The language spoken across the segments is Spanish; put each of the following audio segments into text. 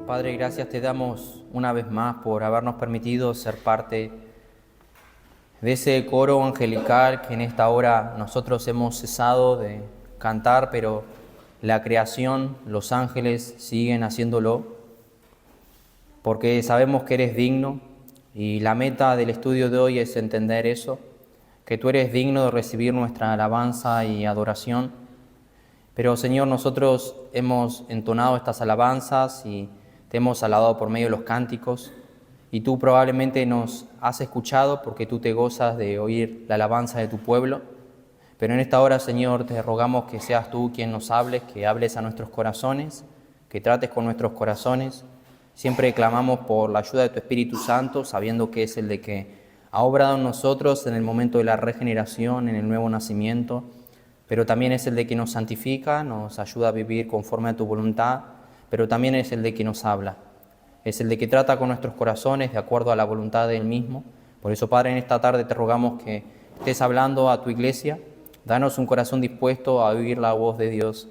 Padre, gracias te damos una vez más por habernos permitido ser parte de ese coro angelical que en esta hora nosotros hemos cesado de cantar, pero la creación, los ángeles siguen haciéndolo, porque sabemos que eres digno y la meta del estudio de hoy es entender eso, que tú eres digno de recibir nuestra alabanza y adoración. Pero Señor, nosotros hemos entonado estas alabanzas y te hemos alabado por medio de los cánticos, y tú probablemente nos has escuchado porque tú te gozas de oír la alabanza de tu pueblo. Pero en esta hora, Señor, te rogamos que seas tú quien nos hables, que hables a nuestros corazones, que trates con nuestros corazones. Siempre clamamos por la ayuda de tu Espíritu Santo, sabiendo que es el de que ha obrado en nosotros en el momento de la regeneración, en el nuevo nacimiento, pero también es el de que nos santifica, nos ayuda a vivir conforme a tu voluntad, pero también es el de que nos habla. Es el de que trata con nuestros corazones de acuerdo a la voluntad de Él mismo. Por eso, Padre, en esta tarde te rogamos que estés hablando a tu iglesia. Danos un corazón dispuesto a oír la voz de Dios.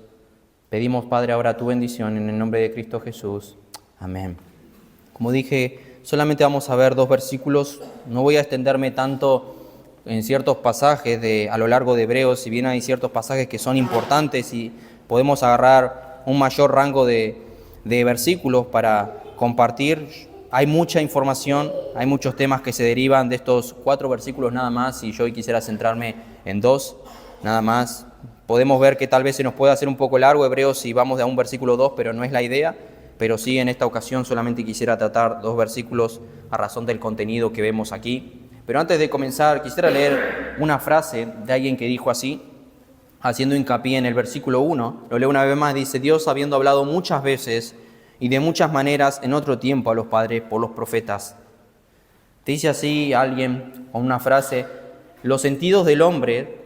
Pedimos, Padre, ahora tu bendición en el nombre de Cristo Jesús. Amén. Como dije, solamente vamos a ver 2 versículos. No voy a extenderme tanto en ciertos pasajes a lo largo de Hebreos, si bien hay ciertos pasajes que son importantes y podemos agarrar un mayor rango de versículos para compartir. Hay mucha información, hay muchos temas que se derivan de estos 4 versículos nada más, y yo hoy quisiera centrarme en 2 nada más. Podemos ver que tal vez se nos pueda hacer un poco largo Hebreos si vamos de a un versículo 2, pero no es la idea. Pero sí, en esta ocasión solamente quisiera tratar 2 versículos a razón del contenido que vemos aquí. Pero antes de comenzar, quisiera leer una frase de alguien que dijo así, haciendo hincapié en el versículo 1. Lo leo una vez más, dice: Dios, habiendo hablado muchas veces y de muchas maneras en otro tiempo a los padres por los profetas. Dice así alguien, con una frase: los sentidos del hombre,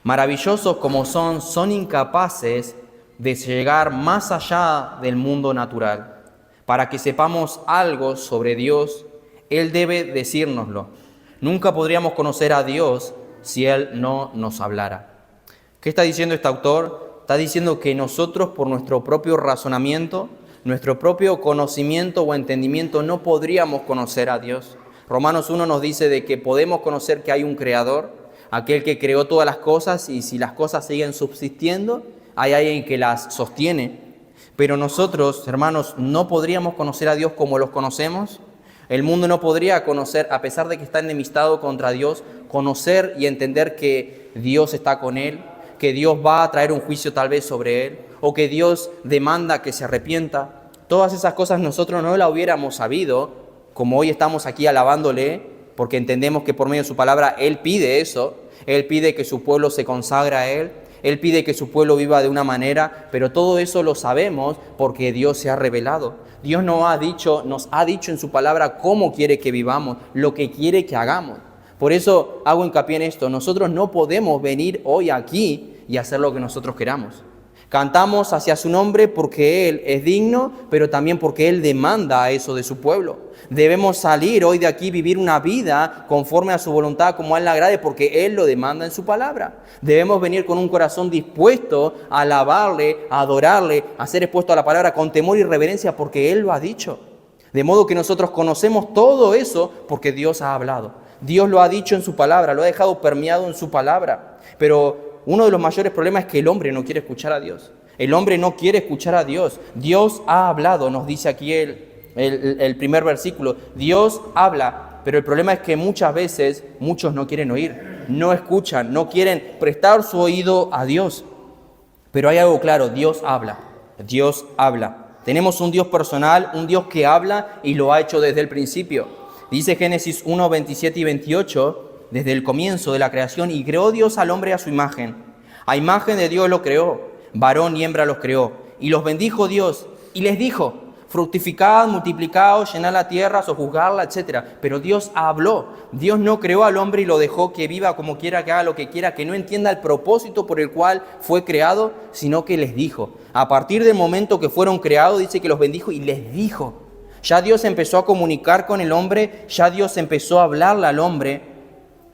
maravillosos como son incapaces de llegar más allá del mundo natural. Para que sepamos algo sobre Dios, Él debe decírnoslo. Nunca podríamos conocer a Dios si Él no nos hablara. ¿Qué está diciendo este autor? Está diciendo que nosotros, por nuestro propio razonamiento, nuestro propio conocimiento o entendimiento, no podríamos conocer a Dios. Romanos 1 nos dice de que podemos conocer que hay un creador, aquel que creó todas las cosas, y si las cosas siguen subsistiendo, hay alguien que las sostiene. Pero nosotros, hermanos, no podríamos conocer a Dios como los conocemos. El mundo no podría conocer, a pesar de que está enemistado contra Dios, conocer y entender que Dios está con él, que Dios va a traer un juicio tal vez sobre él, o que Dios demanda que se arrepienta. Todas esas cosas nosotros no las hubiéramos sabido, como hoy estamos aquí alabándole, porque entendemos que por medio de su palabra Él pide eso. Él pide que su pueblo se consagre a Él. Él pide que su pueblo viva de una manera, pero todo eso lo sabemos porque Dios se ha revelado. Dios nos ha dicho en su palabra cómo quiere que vivamos, lo que quiere que hagamos. Por eso hago hincapié en esto. Nosotros no podemos venir hoy aquí y hacer lo que nosotros queramos. Cantamos hacia su nombre porque Él es digno, pero también porque Él demanda eso de su pueblo. Debemos salir hoy de aquí, vivir una vida conforme a su voluntad, como a Él le agrade, porque Él lo demanda en su palabra. Debemos venir con un corazón dispuesto a alabarle, a adorarle, a ser expuesto a la palabra con temor y reverencia, porque Él lo ha dicho. De modo que nosotros conocemos todo eso porque Dios ha hablado. Dios lo ha dicho en su palabra, lo ha dejado permeado en su palabra. Pero uno de los mayores problemas es que el hombre no quiere escuchar a Dios. El hombre no quiere escuchar a Dios. Dios ha hablado, nos dice aquí el primer versículo. Dios habla, pero el problema es que muchas veces muchos no quieren oír, no escuchan, no quieren prestar su oído a Dios. Pero hay algo claro: Dios habla, Dios habla. Tenemos un Dios personal, un Dios que habla y lo ha hecho desde el principio. Dice Génesis 1, 27 y 28, desde el comienzo de la creación: y creó Dios al hombre a su imagen. A imagen de Dios lo creó, varón y hembra los creó. Y los bendijo Dios y les dijo: fructificad, multiplicaos, llenad la tierra, sojuzgadla, etc. Pero Dios habló. Dios no creó al hombre y lo dejó que viva como quiera, que haga lo que quiera, que no entienda el propósito por el cual fue creado, sino que les dijo. A partir del momento que fueron creados, dice que los bendijo y les dijo. Ya Dios empezó a comunicar con el hombre, ya Dios empezó a hablarle al hombre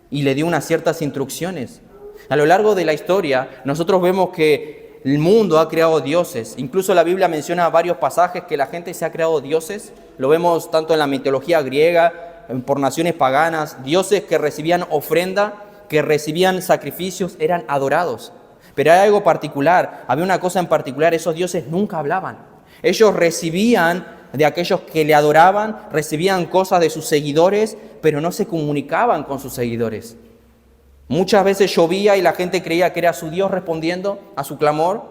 y le dio unas ciertas instrucciones. A lo largo de la historia, nosotros vemos que el mundo ha creado dioses. Incluso la Biblia menciona varios pasajes que la gente se ha creado dioses. Lo vemos tanto en la mitología griega, por naciones paganas. Dioses que recibían ofrenda, que recibían sacrificios, eran adorados. Pero hay algo particular, había una cosa en particular, esos dioses nunca hablaban. Ellos recibían de aquellos que le adoraban, recibían cosas de sus seguidores, pero no se comunicaban con sus seguidores. Muchas veces llovía y la gente creía que era su Dios respondiendo a su clamor.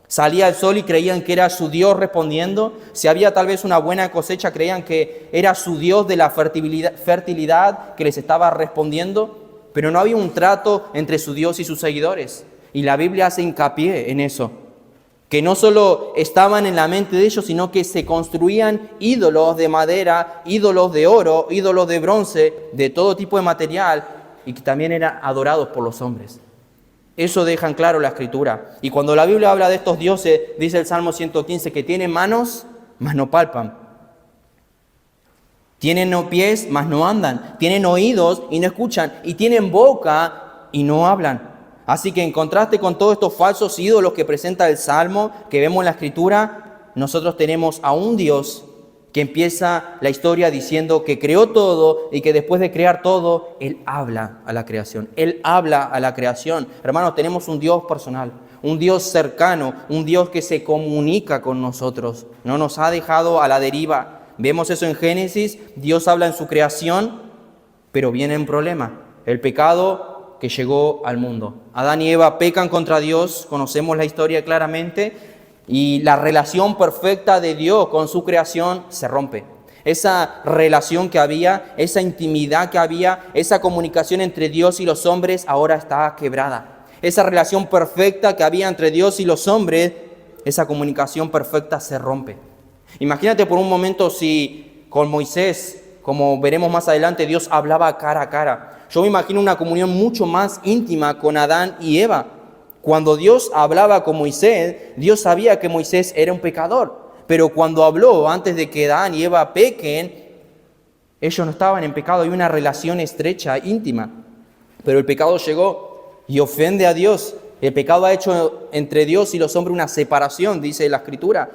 Salía el sol y creían que era su Dios respondiendo. Si había tal vez una buena cosecha, creían que era su Dios de la fertilidad que les estaba respondiendo. Pero no había un trato entre su Dios y sus seguidores. Y la Biblia hace hincapié en eso. Que no solo estaban en la mente de ellos, sino que se construían ídolos de madera, ídolos de oro, ídolos de bronce, de todo tipo de material, y que también eran adorados por los hombres. Eso deja en claro la Escritura. Y cuando la Biblia habla de estos dioses, dice el Salmo 115, que tienen manos, mas no palpan. Tienen pies, mas no andan. Tienen oídos y no escuchan. Y tienen boca y no hablan. Así que en contraste con todos estos falsos ídolos que presenta el Salmo, que vemos en la Escritura, nosotros tenemos a un Dios que empieza la historia diciendo que creó todo y que después de crear todo, Él habla a la creación. Él habla a la creación. Hermanos, tenemos un Dios personal, un Dios cercano, un Dios que se comunica con nosotros. No nos ha dejado a la deriva. Vemos eso en Génesis, Dios habla en su creación, pero viene un problema, el pecado que llegó al mundo. Adán y Eva pecan contra Dios, conocemos la historia claramente, y la relación perfecta de Dios con su creación se rompe. Esa relación que había, esa intimidad que había, esa comunicación entre Dios y los hombres ahora está quebrada. Esa relación perfecta que había entre Dios y los hombres, esa comunicación perfecta se rompe. Imagínate por un momento si con Moisés, como veremos más adelante, Dios hablaba cara a cara. Yo me imagino una comunión mucho más íntima con Adán y Eva. Cuando Dios hablaba con Moisés, Dios sabía que Moisés era un pecador. Pero cuando habló, antes de que Adán y Eva pequen, ellos no estaban en pecado, hay una relación estrecha, íntima. Pero el pecado llegó y ofende a Dios. El pecado ha hecho entre Dios y los hombres una separación, dice la Escritura.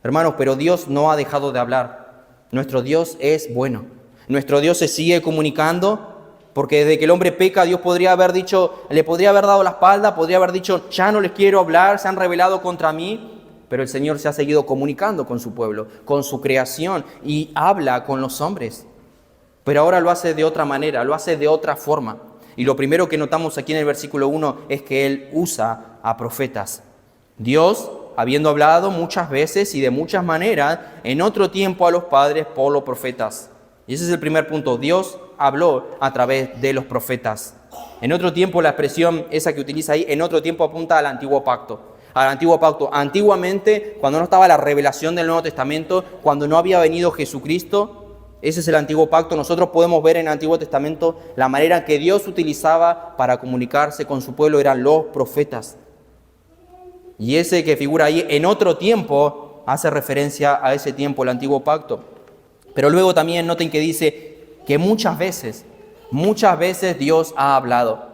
Hermanos, pero Dios no ha dejado de hablar. Nuestro Dios es bueno. Nuestro Dios se sigue comunicando. Porque desde que el hombre peca, Dios podría haber dicho, le podría haber dado la espalda, podría haber dicho, ya no les quiero hablar, se han rebelado contra mí. Pero el Señor se ha seguido comunicando con su pueblo, con su creación, y habla con los hombres. Pero ahora lo hace de otra manera, lo hace de otra forma. Y lo primero que notamos aquí en el versículo 1 es que Él usa a profetas. Dios, habiendo hablado muchas veces y de muchas maneras, en otro tiempo a los padres por los profetas. Y ese es el primer punto. Dios habló a través de los profetas. En otro tiempo, la expresión esa que utiliza ahí, en otro tiempo apunta al antiguo pacto. Al antiguo pacto. Antiguamente, cuando no estaba la revelación del Nuevo Testamento, cuando no había venido Jesucristo, ese es el antiguo pacto. Nosotros podemos ver en el Antiguo Testamento la manera que Dios utilizaba para comunicarse con su pueblo eran los profetas. Y ese que figura ahí, en otro tiempo, hace referencia a ese tiempo, el antiguo pacto. Pero luego también noten que dice que muchas veces Dios ha hablado.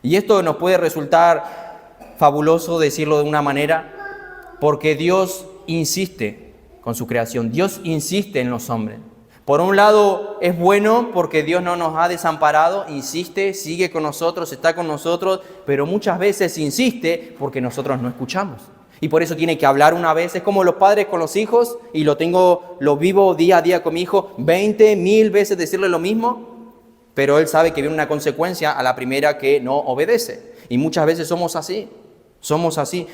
Y esto nos puede resultar fabuloso decirlo de una manera, porque Dios insiste con su creación, Dios insiste en los hombres. Por un lado es bueno porque Dios no nos ha desamparado, insiste, sigue con nosotros, está con nosotros, pero muchas veces insiste porque nosotros no escuchamos. Y por eso tiene que hablar una vez. Es como los padres con los hijos, y lo vivo día a día con mi hijo, 20,000 veces decirle lo mismo, pero él sabe que viene una consecuencia a la primera que no obedece. Y muchas veces somos así,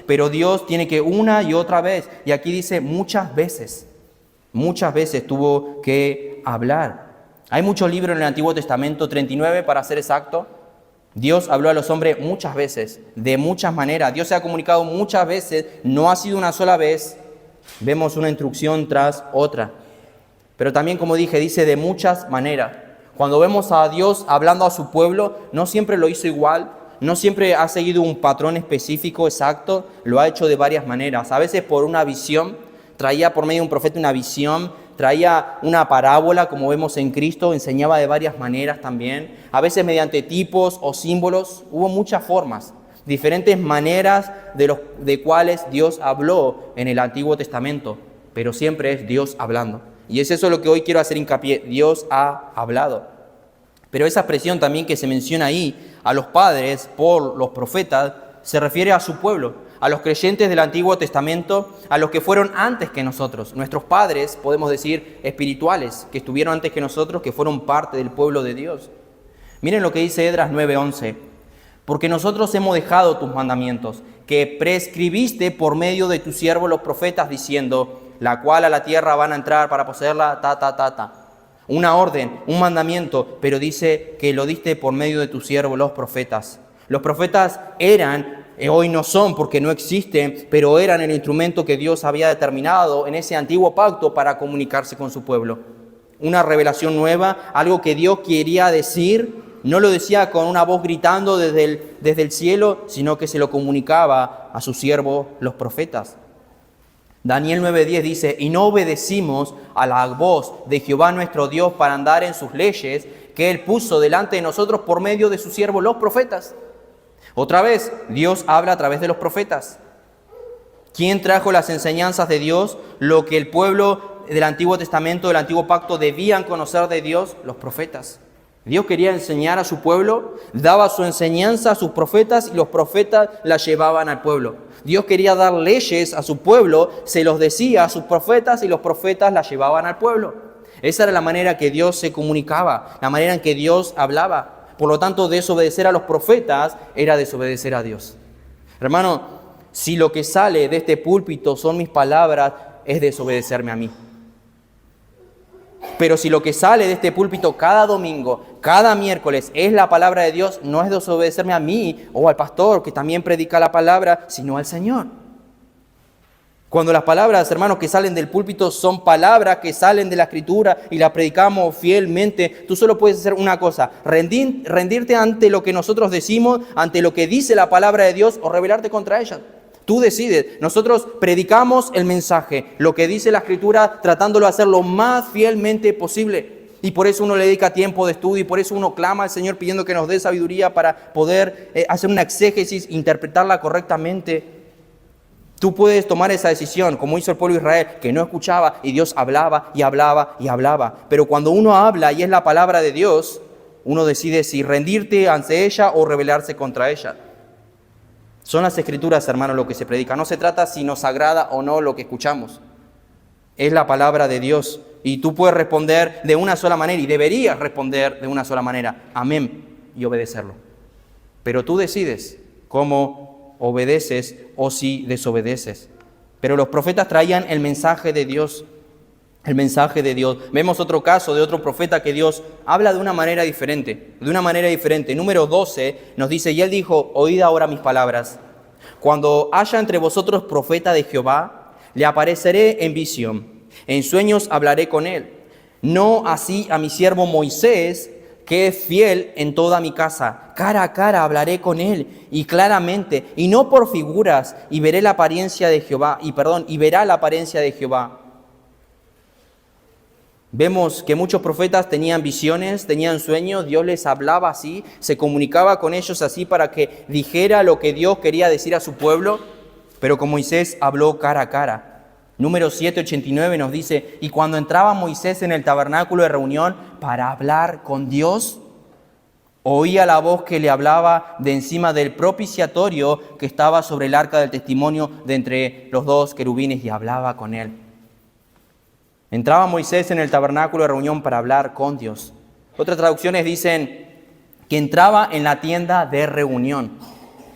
pero Dios tiene que una y otra vez, y aquí dice muchas veces tuvo que hablar. Hay muchos libros en el Antiguo Testamento, 39 para ser exacto. Dios habló a los hombres muchas veces, de muchas maneras. Dios se ha comunicado muchas veces, no ha sido una sola vez. Vemos una instrucción tras otra. Pero también, como dije, dice de muchas maneras. Cuando vemos a Dios hablando a su pueblo, no siempre lo hizo igual, no siempre ha seguido un patrón específico, exacto, lo ha hecho de varias maneras. A veces por una visión, traía por medio de un profeta una visión, traía una parábola, como vemos en Cristo, enseñaba de varias maneras también. A veces mediante tipos o símbolos, hubo muchas formas. diferentes maneras de cuales Dios habló en el Antiguo Testamento, pero siempre es Dios hablando. Y es eso lo que hoy quiero hacer hincapié, Dios ha hablado. Pero esa expresión también que se menciona ahí, a los padres por los profetas, se refiere a su pueblo, a los creyentes del Antiguo Testamento, a los que fueron antes que nosotros. Nuestros padres, podemos decir, espirituales, que estuvieron antes que nosotros, que fueron parte del pueblo de Dios. Miren lo que dice Esdras 9:11. Porque nosotros hemos dejado tus mandamientos, que prescribiste por medio de tus siervos los profetas, diciendo, la cual a la tierra van a entrar para poseerla, Una orden, un mandamiento, pero dice que lo diste por medio de tus siervos los profetas. Los profetas eran, hoy no son porque no existen, pero eran el instrumento que Dios había determinado en ese antiguo pacto para comunicarse con su pueblo. Una revelación nueva, algo que Dios quería decir, no lo decía con una voz gritando desde el cielo, sino que se lo comunicaba a sus siervos los profetas. Daniel 9:10 dice, y no obedecimos a la voz de Jehová nuestro Dios para andar en sus leyes, que Él puso delante de nosotros por medio de sus siervos los profetas. Otra vez, Dios habla a través de los profetas. ¿Quién trajo las enseñanzas de Dios? Lo que el pueblo del Antiguo Testamento, del Antiguo Pacto, debían conocer de Dios, los profetas. Dios quería enseñar a su pueblo, daba su enseñanza a sus profetas y los profetas la llevaban al pueblo. Dios quería dar leyes a su pueblo, se los decía a sus profetas y los profetas la llevaban al pueblo. Esa era la manera que Dios se comunicaba, la manera en que Dios hablaba. Por lo tanto, desobedecer a los profetas era desobedecer a Dios. Hermano, si lo que sale de este púlpito son mis palabras, es desobedecerme a mí. Pero si lo que sale de este púlpito cada domingo, cada miércoles, es la palabra de Dios, no es desobedecerme a mí o al pastor que también predica la palabra, sino al Señor. Cuando las palabras, hermanos, que salen del púlpito son palabras que salen de la Escritura y las predicamos fielmente, tú solo puedes hacer una cosa, rendirte ante lo que nosotros decimos, ante lo que dice la palabra de Dios o rebelarte contra ella. Tú decides. Nosotros predicamos el mensaje, lo que dice la Escritura, tratándolo de hacer lo más fielmente posible. Y por eso uno le dedica tiempo de estudio y por eso uno clama al Señor pidiendo que nos dé sabiduría para poder hacer una exégesis, interpretarla correctamente. Tú puedes tomar esa decisión, como hizo el pueblo de Israel, que no escuchaba y Dios hablaba y hablaba y hablaba. Pero cuando uno habla y es la palabra de Dios, uno decide si rendirte ante ella o rebelarse contra ella. Son las Escrituras, hermano, lo que se predica. No se trata si nos agrada o no lo que escuchamos. Es la palabra de Dios. Y tú puedes responder de una sola manera y deberías responder de una sola manera. Amén. Y obedecerlo. Pero tú decides cómo obedeces o si desobedeces. Pero los profetas traían el mensaje de Dios. El mensaje de Dios. Vemos otro caso de otro profeta que Dios habla de una manera diferente. Número 12 nos dice, y él dijo, oíd ahora mis palabras. Cuando haya entre vosotros profeta de Jehová, le apareceré en visión. En sueños hablaré con él. No así a mi siervo Moisés, que es fiel en toda mi casa. Cara a cara hablaré con él y claramente, y no por figuras, y verá la apariencia de Jehová. Vemos que muchos profetas tenían visiones, tenían sueños, Dios les hablaba así, se comunicaba con ellos así para que dijera lo que Dios quería decir a su pueblo, pero con Moisés habló cara a cara. Número 7:89 nos dice, y cuando entraba Moisés en el tabernáculo de reunión para hablar con Dios, oía la voz que le hablaba de encima del propiciatorio que estaba sobre el arca del testimonio de entre los dos querubines y hablaba con él. Entraba Moisés en el tabernáculo de reunión para hablar con Dios. Otras traducciones dicen que entraba en la tienda de reunión.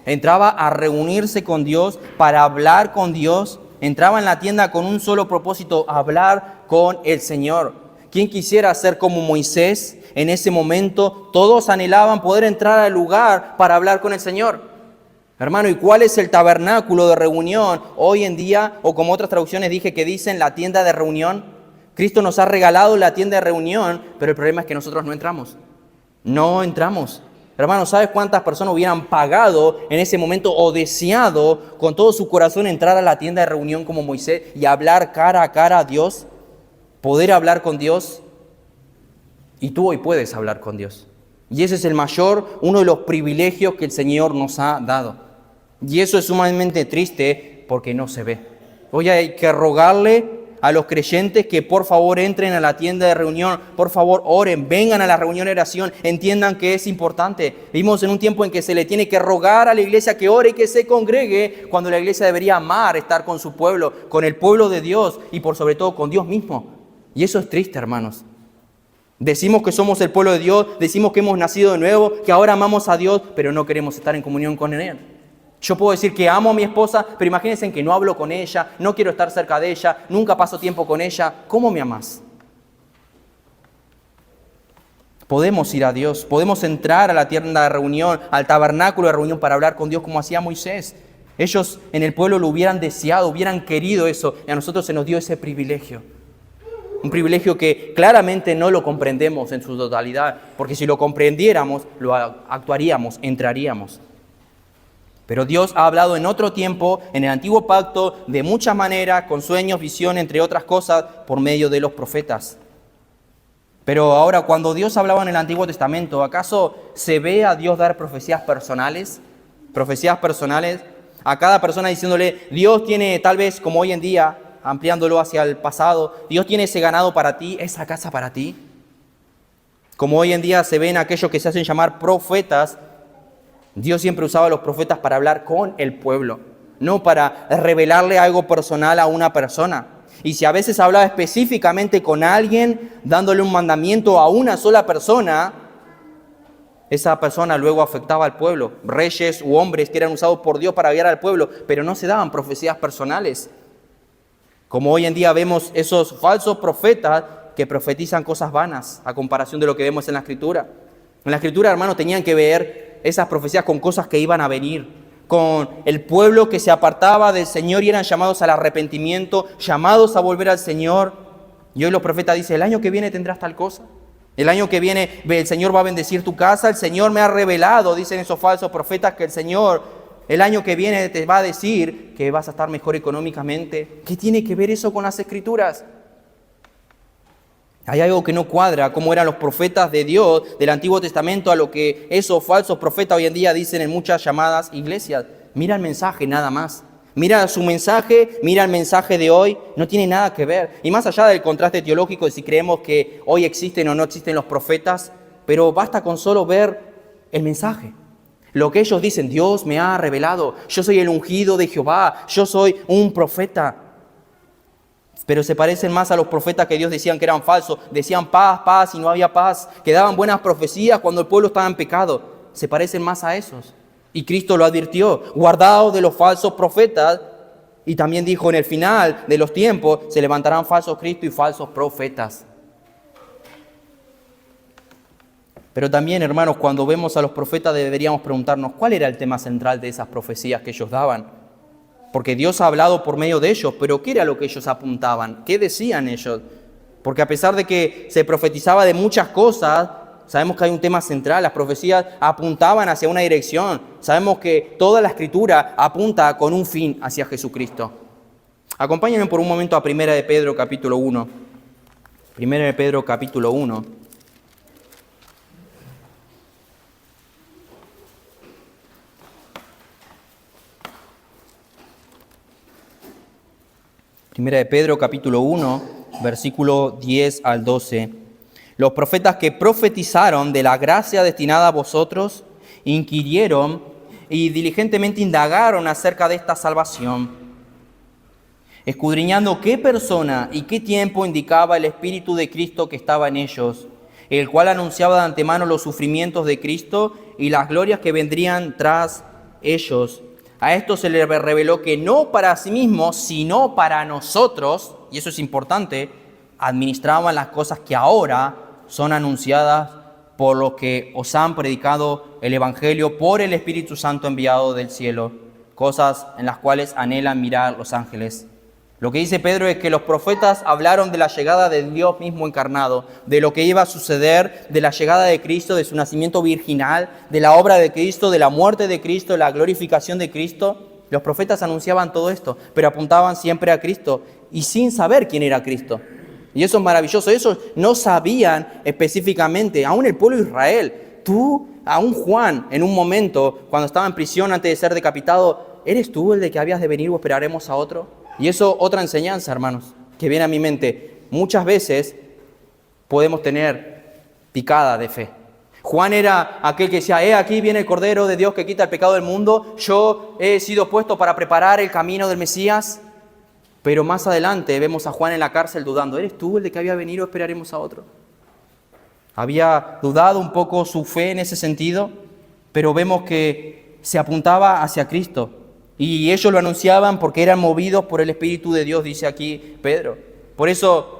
Entraba a reunirse con Dios, para hablar con Dios. Entraba en la tienda con un solo propósito, hablar con el Señor. ¿Quién quisiera ser como Moisés en ese momento? Todos anhelaban poder entrar al lugar para hablar con el Señor. Hermano, ¿y cuál es el tabernáculo de reunión hoy en día? O como otras traducciones dije que dicen la tienda de reunión. Cristo nos ha regalado la tienda de reunión, pero el problema es que nosotros no entramos. No entramos. Hermano, ¿sabes cuántas personas hubieran pagado en ese momento o deseado con todo su corazón entrar a la tienda de reunión como Moisés y hablar cara a cara a Dios? Poder hablar con Dios. Y tú hoy puedes hablar con Dios. Y ese es uno de los privilegios que el Señor nos ha dado. Y eso es sumamente triste porque no se ve. Hoy hay que rogarle a los creyentes que por favor entren a la tienda de reunión, por favor oren, vengan a la reunión de oración, entiendan que es importante. Vivimos en un tiempo en que se le tiene que rogar a la iglesia que ore y que se congregue, cuando la iglesia debería amar estar con su pueblo, con el pueblo de Dios y por sobre todo con Dios mismo. Y eso es triste, hermanos. Decimos que somos el pueblo de Dios, decimos que hemos nacido de nuevo, que ahora amamos a Dios, pero no queremos estar en comunión con Él. Yo puedo decir que amo a mi esposa, pero imagínense que no hablo con ella, no quiero estar cerca de ella, nunca paso tiempo con ella. ¿Cómo me amás? Podemos ir a Dios, podemos entrar a la tienda de reunión, al tabernáculo de reunión para hablar con Dios como hacía Moisés. Ellos en el pueblo lo hubieran deseado, hubieran querido eso, y a nosotros se nos dio ese privilegio. Un privilegio que claramente no lo comprendemos en su totalidad, porque si lo comprendiéramos, lo actuaríamos, entraríamos. Pero Dios ha hablado en otro tiempo, en el antiguo pacto, de muchas maneras, con sueños, visión, entre otras cosas, por medio de los profetas. Pero ahora, cuando Dios hablaba en el Antiguo Testamento, ¿acaso se ve a Dios dar profecías personales? Profecías personales a cada persona diciéndole, Dios tiene tal vez, como hoy en día, ampliándolo hacia el pasado, Dios tiene ese ganado para ti, esa casa para ti. Como hoy en día se ven aquellos que se hacen llamar profetas, Dios siempre usaba a los profetas para hablar con el pueblo, no para revelarle algo personal a una persona. Y si a veces hablaba específicamente con alguien, dándole un mandamiento a una sola persona, esa persona luego afectaba al pueblo. Reyes u hombres que eran usados por Dios para guiar al pueblo, pero no se daban profecías personales. Como hoy en día vemos esos falsos profetas que profetizan cosas vanas a comparación de lo que vemos en la Escritura. En la Escritura, hermanos, tenían que ver esas profecías con cosas que iban a venir, con el pueblo que se apartaba del Señor y eran llamados al arrepentimiento, llamados a volver al Señor. Y hoy los profetas dicen, el año que viene tendrás tal cosa. El año que viene el Señor va a bendecir tu casa, el Señor me ha revelado, dicen esos falsos profetas, que el Señor el año que viene te va a decir que vas a estar mejor económicamente. ¿Qué tiene que ver eso con las Escrituras? Hay algo que no cuadra, cómo eran los profetas de Dios del Antiguo Testamento a lo que esos falsos profetas hoy en día dicen en muchas llamadas iglesias. Mira el mensaje nada más. Mira su mensaje, mira el mensaje de hoy, no tiene nada que ver. Y más allá del contraste teológico de si creemos que hoy existen o no existen los profetas, pero basta con solo ver el mensaje. Lo que ellos dicen, Dios me ha revelado, yo soy el ungido de Jehová, yo soy un profeta. Pero se parecen más a los profetas que Dios decían que eran falsos. Decían paz, paz y no había paz. Que daban buenas profecías cuando el pueblo estaba en pecado. Se parecen más a esos. Y Cristo lo advirtió. Guardaos de los falsos profetas. Y también dijo en el final de los tiempos se levantarán falsos cristos y falsos profetas. Pero también, hermanos, cuando vemos a los profetas deberíamos preguntarnos cuál era el tema central de esas profecías que ellos daban. Porque Dios ha hablado por medio de ellos, pero ¿qué era lo que ellos apuntaban? ¿Qué decían ellos? Porque a pesar de que se profetizaba de muchas cosas, sabemos que hay un tema central. Las profecías apuntaban hacia una dirección. Sabemos que toda la Escritura apunta con un fin hacia Jesucristo. Acompáñenme por un momento a 1 de Pedro capítulo 1. 1 de Pedro capítulo 1. Primera de Pedro, capítulo 1, versículo 10 al 12. Los profetas que profetizaron de la gracia destinada a vosotros, inquirieron y diligentemente indagaron acerca de esta salvación, escudriñando qué persona y qué tiempo indicaba el Espíritu de Cristo que estaba en ellos, el cual anunciaba de antemano los sufrimientos de Cristo y las glorias que vendrían tras ellos. A esto se le reveló que no para sí mismos, sino para nosotros, y eso es importante, administraban las cosas que ahora son anunciadas por los que os han predicado el Evangelio por el Espíritu Santo enviado del cielo, cosas en las cuales anhelan mirar los ángeles. Lo que dice Pedro es que los profetas hablaron de la llegada de Dios mismo encarnado, de lo que iba a suceder, de la llegada de Cristo, de su nacimiento virginal, de la obra de Cristo, de la muerte de Cristo, de la glorificación de Cristo. Los profetas anunciaban todo esto, pero apuntaban siempre a Cristo y sin saber quién era Cristo. Y eso es maravilloso. Ellos no sabían específicamente, aún el pueblo de Israel. Aún Juan, en un momento, cuando estaba en prisión antes de ser decapitado, ¿eres tú el de que habías de venir o esperaremos a otro? Y eso, otra enseñanza, hermanos, que viene a mi mente. Muchas veces podemos tener picada de fe. Juan era aquel que decía, aquí viene el Cordero de Dios que quita el pecado del mundo, yo he sido puesto para preparar el camino del Mesías. Pero más adelante vemos a Juan en la cárcel dudando, ¿eres tú el de que había venido o esperaremos a otro? Había dudado un poco su fe en ese sentido, pero vemos que se apuntaba hacia Cristo. Y ellos lo anunciaban porque eran movidos por el Espíritu de Dios, dice aquí Pedro. Por eso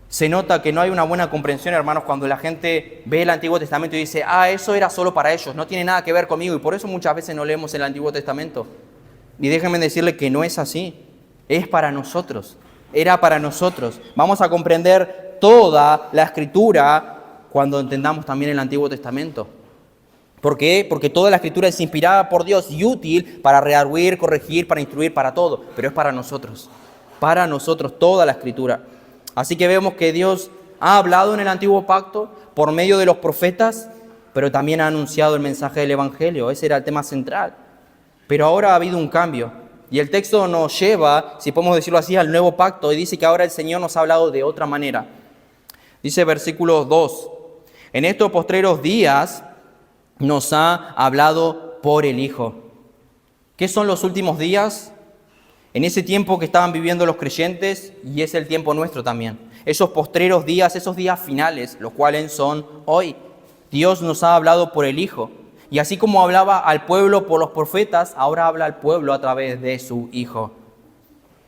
se nota que no hay una buena comprensión, hermanos, cuando la gente ve el Antiguo Testamento y dice, eso era solo para ellos, no tiene nada que ver conmigo. Y por eso muchas veces no leemos el Antiguo Testamento. Y déjenme decirle que no es así. Es para nosotros. Era para nosotros. Vamos a comprender toda la Escritura cuando entendamos también el Antiguo Testamento. ¿Por qué? Porque toda la Escritura es inspirada por Dios y útil para redarguir, corregir, para instruir, para todo. Pero es para nosotros. Para nosotros toda la Escritura. Así que vemos que Dios ha hablado en el Antiguo Pacto por medio de los profetas, pero también ha anunciado el mensaje del Evangelio. Ese era el tema central. Pero ahora ha habido un cambio. Y el texto nos lleva, si podemos decirlo así, al Nuevo Pacto. Y dice que ahora el Señor nos ha hablado de otra manera. Dice versículo 2. En estos postreros días nos ha hablado por el Hijo. ¿Qué son los últimos días? En ese tiempo que estaban viviendo los creyentes, y es el tiempo nuestro también. Esos postreros días, esos días finales, los cuales son hoy. Dios nos ha hablado por el Hijo. Y así como hablaba al pueblo por los profetas, ahora habla al pueblo a través de su Hijo.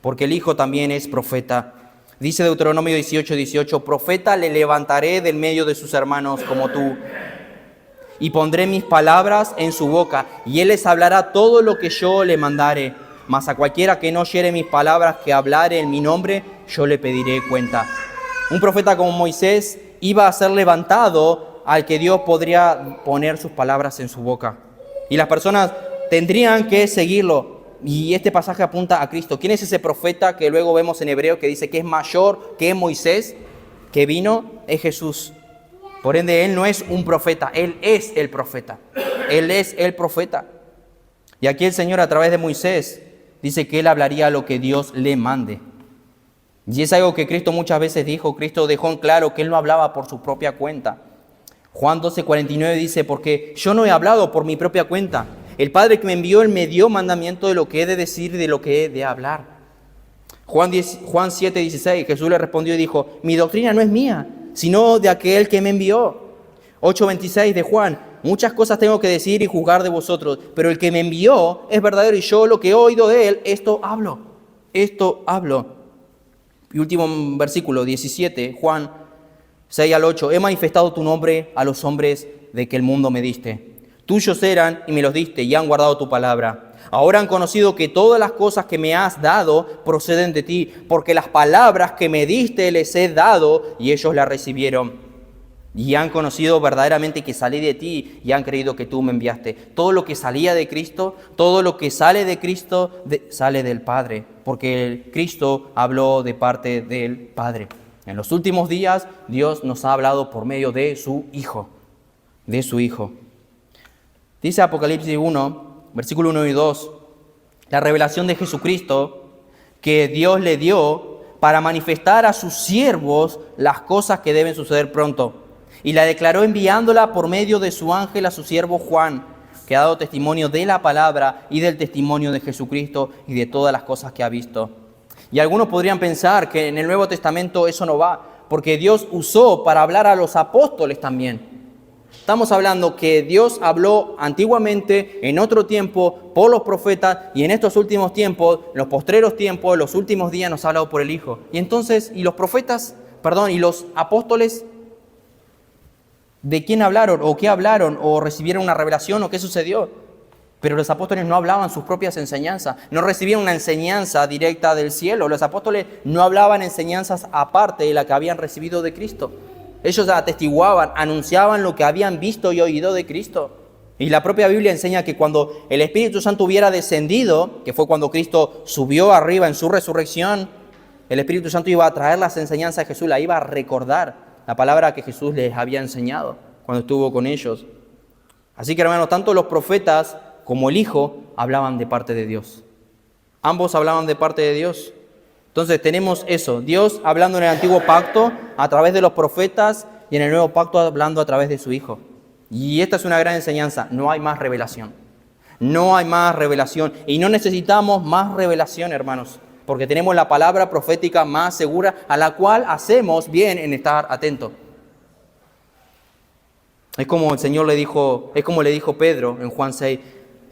Porque el Hijo también es profeta. Dice Deuteronomio 18:18, profeta le levantaré del medio de sus hermanos como tú. Y pondré mis palabras en su boca, y él les hablará todo lo que yo le mandare. Mas a cualquiera que no oyere mis palabras, que hablare en mi nombre, yo le pediré cuenta. Un profeta como Moisés iba a ser levantado al que Dios podría poner sus palabras en su boca. Y las personas tendrían que seguirlo. Y este pasaje apunta a Cristo. ¿Quién es ese profeta que luego vemos en Hebreo que dice que es mayor que Moisés, que vino? Es Jesús. Por ende, Él no es un profeta, Él es el profeta. Él es el profeta. Y aquí el Señor a través de Moisés dice que Él hablaría lo que Dios le mande. Y es algo que Cristo muchas veces dijo. Cristo dejó en claro que Él no hablaba por su propia cuenta. Juan 12:49 dice, porque yo no he hablado por mi propia cuenta. El Padre que me envió, Él me dio mandamiento de lo que he de decir y de lo que he de hablar. Juan 7:16, Jesús le respondió y dijo, mi doctrina no es mía, sino de aquel que me envió. 8:26 de Juan, muchas cosas tengo que decir y juzgar de vosotros, pero el que me envió es verdadero y yo lo que he oído de Él, esto hablo. Y último versículo 17, Juan 6-8, he manifestado tu nombre a los hombres de que el mundo me diste. Tuyos eran y me los diste y han guardado tu palabra. Ahora han conocido que todas las cosas que me has dado proceden de ti, porque las palabras que me diste les he dado y ellos las recibieron. Y han conocido verdaderamente que salí de ti y han creído que tú me enviaste. Todo lo que salía de Cristo, todo lo que sale de Cristo, sale del Padre, porque Cristo habló de parte del Padre. En los últimos días, Dios nos ha hablado por medio de su Hijo, Dice Apocalipsis 1, versículo 1 y 2, la revelación de Jesucristo que Dios le dio para manifestar a sus siervos las cosas que deben suceder pronto. Y la declaró enviándola por medio de su ángel a su siervo Juan, que ha dado testimonio de la palabra y del testimonio de Jesucristo y de todas las cosas que ha visto. Y algunos podrían pensar que en el Nuevo Testamento eso no va, porque Dios usó para hablar a los apóstoles también. Estamos hablando que Dios habló antiguamente, en otro tiempo, por los profetas, y en estos últimos tiempos, en los postreros tiempos, en los últimos días nos ha hablado por el Hijo. Y entonces, ¿y los profetas? ¿Y los apóstoles? ¿De quién hablaron? ¿O qué hablaron? ¿O recibieron una revelación? ¿O qué sucedió? Pero los apóstoles no hablaban sus propias enseñanzas, no recibían una enseñanza directa del cielo. Los apóstoles no hablaban enseñanzas aparte de la que habían recibido de Cristo. Ellos atestiguaban, anunciaban lo que habían visto y oído de Cristo. Y la propia Biblia enseña que cuando el Espíritu Santo hubiera descendido, que fue cuando Cristo subió arriba en su resurrección, el Espíritu Santo iba a traer las enseñanzas de Jesús, la iba a recordar, la palabra que Jesús les había enseñado cuando estuvo con ellos. Así que, hermanos, tanto los profetas como el Hijo hablaban de parte de Dios. Ambos hablaban de parte de Dios. Entonces tenemos eso, Dios hablando en el antiguo pacto a través de los profetas y en el nuevo pacto hablando a través de su Hijo. Y esta es una gran enseñanza, no hay más revelación. No hay más revelación y no necesitamos más revelación, hermanos, porque tenemos la palabra profética más segura a la cual hacemos bien en estar atentos. Es como el Señor le dijo, es como le dijo Pedro en Juan 6,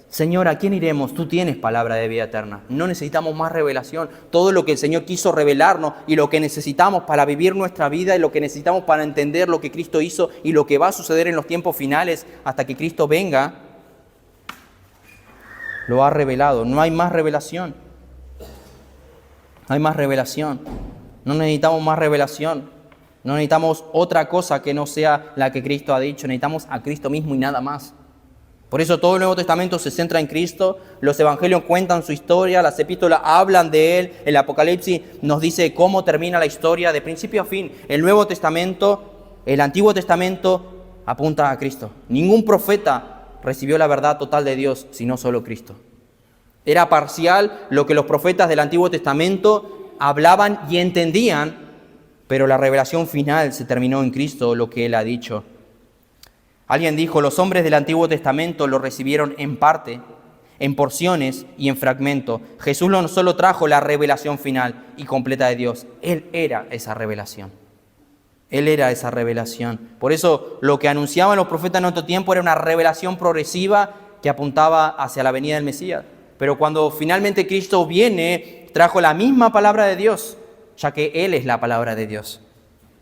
Señor, ¿a quién iremos? Tú tienes palabra de vida eterna. No necesitamos más revelación. Todo lo que el Señor quiso revelarnos y lo que necesitamos para vivir nuestra vida y lo que necesitamos para entender lo que Cristo hizo y lo que va a suceder en los tiempos finales hasta que Cristo venga, lo ha revelado. No hay más revelación. No hay más revelación. No necesitamos más revelación. No necesitamos otra cosa que no sea la que Cristo ha dicho. Necesitamos a Cristo mismo y nada más. Por eso todo el Nuevo Testamento se centra en Cristo, los evangelios cuentan su historia, las epístolas hablan de Él, el Apocalipsis nos dice cómo termina la historia de principio a fin. El Nuevo Testamento, el Antiguo Testamento apunta a Cristo. Ningún profeta recibió la verdad total de Dios, sino solo Cristo. Era parcial lo que los profetas del Antiguo Testamento hablaban y entendían, pero la revelación final se terminó en Cristo, lo que Él ha dicho. Alguien dijo, los hombres del Antiguo Testamento lo recibieron en parte, en porciones y en fragmentos. Jesús no solo trajo la revelación final y completa de Dios, Él era esa revelación. Él era esa revelación. Por eso lo que anunciaban los profetas en otro tiempo era una revelación progresiva que apuntaba hacia la venida del Mesías. Pero cuando finalmente Cristo viene, trajo la misma palabra de Dios, ya que Él es la palabra de Dios.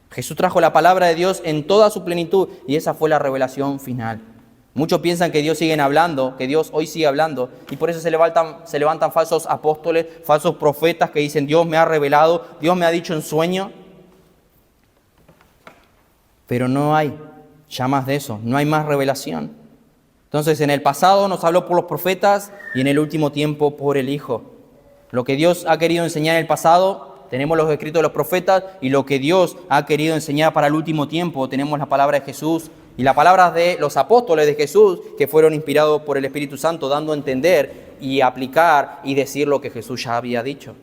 Jesús trajo la palabra de Dios en toda su plenitud y esa fue la revelación final. Muchos piensan que Dios sigue hablando, que Dios hoy sigue hablando y por eso se levantan falsos apóstoles, falsos profetas que dicen Dios me ha revelado, Dios me ha dicho en sueño. Pero no hay ya más de eso, no hay más revelación. Entonces en el pasado nos habló por los profetas y en el último tiempo por el Hijo. Lo que Dios ha querido enseñar en el pasado, tenemos los escritos de los profetas y lo que Dios ha querido enseñar para el último tiempo, tenemos la palabra de Jesús y las palabras de los apóstoles de Jesús que fueron inspirados por el Espíritu Santo dando a entender y aplicar y decir lo que Jesús ya había dicho.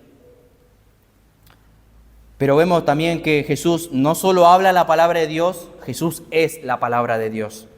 Pero vemos también que Jesús no solo habla la palabra de Dios, Jesús es la palabra de Dios.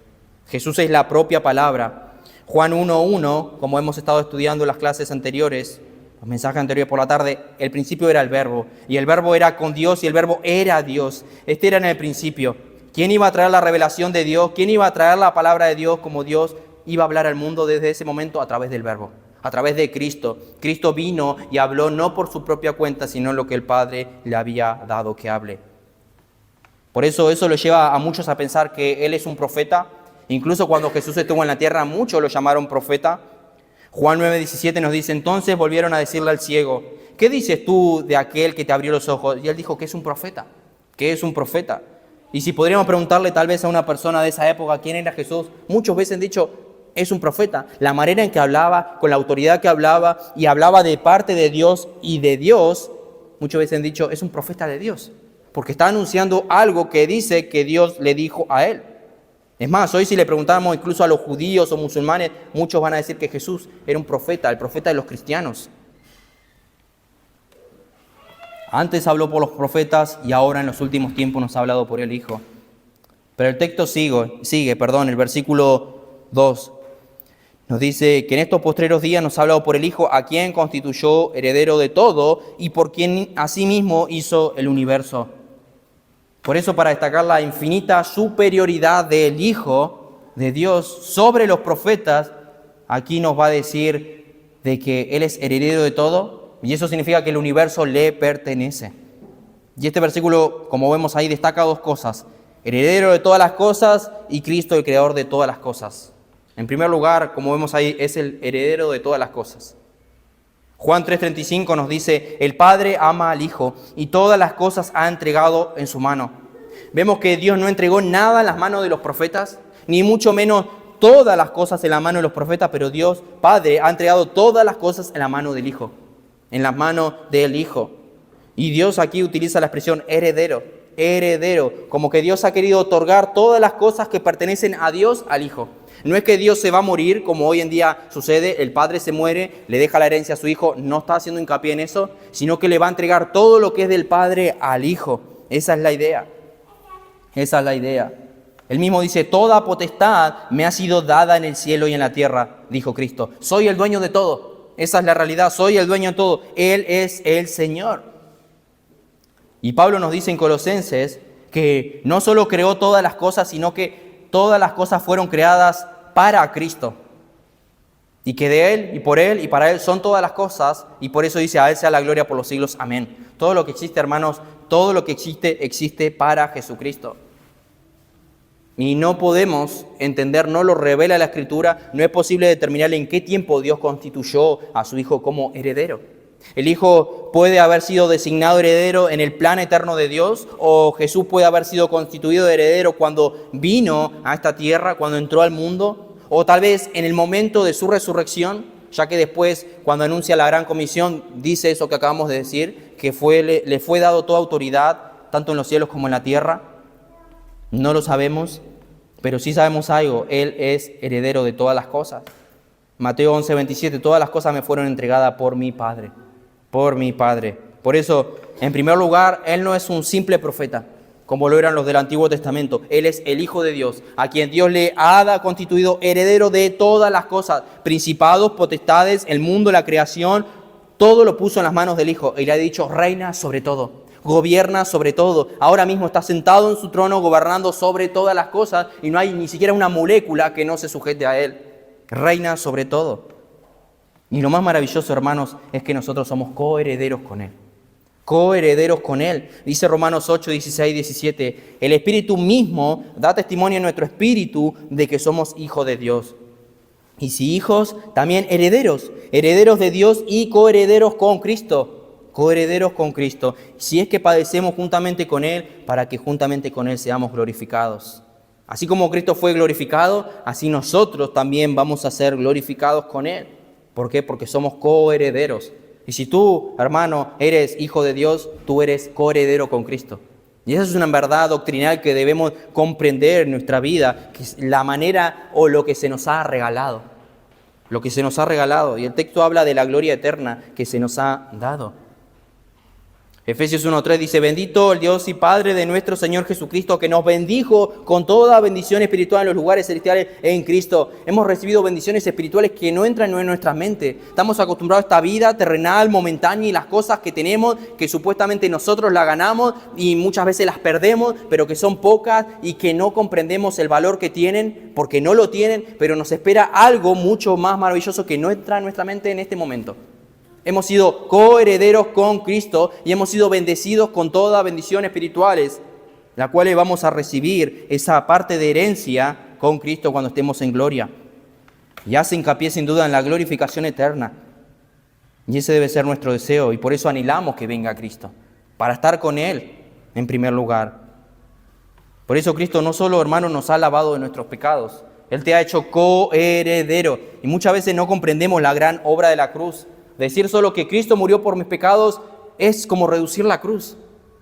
Jesús es la propia palabra. Juan 1:1, como hemos estado estudiando en las clases anteriores, los mensajes anteriores por la tarde, el principio era el verbo, y el verbo era con Dios, y el verbo era Dios. Este era en el principio. ¿Quién iba a traer la revelación de Dios? ¿Quién iba a traer la palabra de Dios como Dios iba a hablar al mundo desde ese momento? A través del verbo, a través de Cristo. Cristo vino y habló no por su propia cuenta, sino lo que el Padre le había dado que hable. Por eso lo lleva a muchos a pensar que Él es un profeta. Incluso cuando Jesús estuvo en la tierra, muchos lo llamaron profeta. Juan 9:17 nos dice, entonces volvieron a decirle al ciego, ¿qué dices tú de aquel que te abrió los ojos? Y él dijo que es un profeta, que es un profeta. Y si podríamos preguntarle tal vez a una persona de esa época quién era Jesús, muchos veces han dicho, es un profeta. La manera en que hablaba, con la autoridad que hablaba y hablaba de parte de Dios y de Dios, muchas veces han dicho, es un profeta de Dios, porque está anunciando algo que dice que Dios le dijo a él. Es más, hoy si le preguntamos incluso a los judíos o musulmanes, muchos van a decir que Jesús era un profeta, el profeta de los cristianos. Antes habló por los profetas y ahora en los últimos tiempos nos ha hablado por el Hijo. Pero el texto sigue, el versículo 2 nos dice que en estos postreros días nos ha hablado por el Hijo, a quien constituyó heredero de todo y por quien asimismo hizo el universo. Por eso, para destacar la infinita superioridad del Hijo de Dios sobre los profetas, aquí nos va a decir de que Él es heredero de todo, y eso significa que el universo le pertenece. Y este versículo, como vemos ahí, destaca dos cosas: heredero de todas las cosas y Cristo el creador de todas las cosas. En primer lugar, como vemos ahí, es el heredero de todas las cosas. Juan 3:35 nos dice, el Padre ama al Hijo y todas las cosas ha entregado en su mano. Vemos que Dios no entregó nada en las manos de los profetas, ni mucho menos todas las cosas en la mano de los profetas, pero Dios Padre ha entregado todas las cosas en la mano del Hijo, en la mano del Hijo. Y Dios aquí utiliza la expresión heredero. heredero. Como que Dios ha querido otorgar todas las cosas que pertenecen a Dios al Hijo. No es que Dios se va a morir, como hoy en día sucede, el padre se muere, le deja la herencia a su hijo, no está haciendo hincapié en eso, sino que le va a entregar todo lo que es del padre al hijo. Esa es la idea. Esa es la idea. Él mismo dice, toda potestad me ha sido dada en el cielo y en la tierra, dijo Cristo. Soy el dueño de todo. Esa es la realidad, soy el dueño de todo. Él es el Señor. Y Pablo nos dice en Colosenses que no solo creó todas las cosas, sino que todas las cosas fueron creadas para Cristo. Y que de Él y por Él y para Él son todas las cosas. Y por eso dice, a Él sea la gloria por los siglos. Amén. Todo lo que existe, hermanos, todo lo que existe para Jesucristo. Y no podemos entender, no lo revela la Escritura, no es posible determinar en qué tiempo Dios constituyó a su Hijo como heredero. El Hijo puede haber sido designado heredero en el plan eterno de Dios, o Jesús puede haber sido constituido heredero cuando vino a esta tierra, cuando entró al mundo, o tal vez en el momento de su resurrección, ya que después, cuando anuncia la gran comisión, dice eso que acabamos de decir, que le fue dado toda autoridad, tanto en los cielos como en la tierra. No lo sabemos, pero sí sabemos algo, Él es heredero de todas las cosas. Mateo 11:27, todas las cosas me fueron entregadas por mi Padre, por mi Padre. Por eso, en primer lugar, Él no es un simple profeta, como lo eran los del Antiguo Testamento. Él es el Hijo de Dios, a quien Dios le ha constituido heredero de todas las cosas, principados, potestades, el mundo, la creación, todo lo puso en las manos del Hijo y le ha dicho, reina sobre todo. Gobierna sobre todo. Ahora mismo está sentado en su trono gobernando sobre todas las cosas y no hay ni siquiera una molécula que no se sujete a Él. Reina sobre todo. Y lo más maravilloso, hermanos, es que nosotros somos coherederos con Él. Coherederos con Él. Dice Romanos 8, 16, 17. El Espíritu mismo da testimonio en nuestro espíritu de que somos hijos de Dios. Y si hijos, también herederos. Herederos de Dios y coherederos con Cristo. Coherederos con Cristo, si es que padecemos juntamente con Él, para que juntamente con Él seamos glorificados. Así como Cristo fue glorificado, así nosotros también vamos a ser glorificados con Él. ¿Por qué? Porque somos coherederos. Y si tú, hermano, eres hijo de Dios, tú eres coheredero con Cristo. Y esa es una verdad doctrinal que debemos comprender en nuestra vida, que es la manera o lo que se nos ha regalado. Lo que se nos ha regalado. Y el texto habla de la gloria eterna que se nos ha dado. Efesios 1:3 dice, bendito el Dios y Padre de nuestro Señor Jesucristo, que nos bendijo con toda bendición espiritual en los lugares celestiales en Cristo. Hemos recibido bendiciones espirituales que no entran en nuestra mente. Estamos acostumbrados a esta vida terrenal, momentánea, y las cosas que tenemos, que supuestamente nosotros las ganamos y muchas veces las perdemos, pero que son pocas y que no comprendemos el valor que tienen, porque no lo tienen, pero nos espera algo mucho más maravilloso que no entra en nuestra mente en este momento. Hemos sido coherederos con Cristo y hemos sido bendecidos con toda bendición espirituales, la cual vamos a recibir esa parte de herencia con Cristo cuando estemos en gloria. Y hace hincapié sin duda en la glorificación eterna. Y ese debe ser nuestro deseo y por eso anhelamos que venga Cristo, para estar con Él en primer lugar. Por eso Cristo no solo, hermano, nos ha lavado de nuestros pecados, Él te ha hecho coheredero. Y muchas veces no comprendemos la gran obra de la cruz. Decir solo que Cristo murió por mis pecados es como reducir la cruz.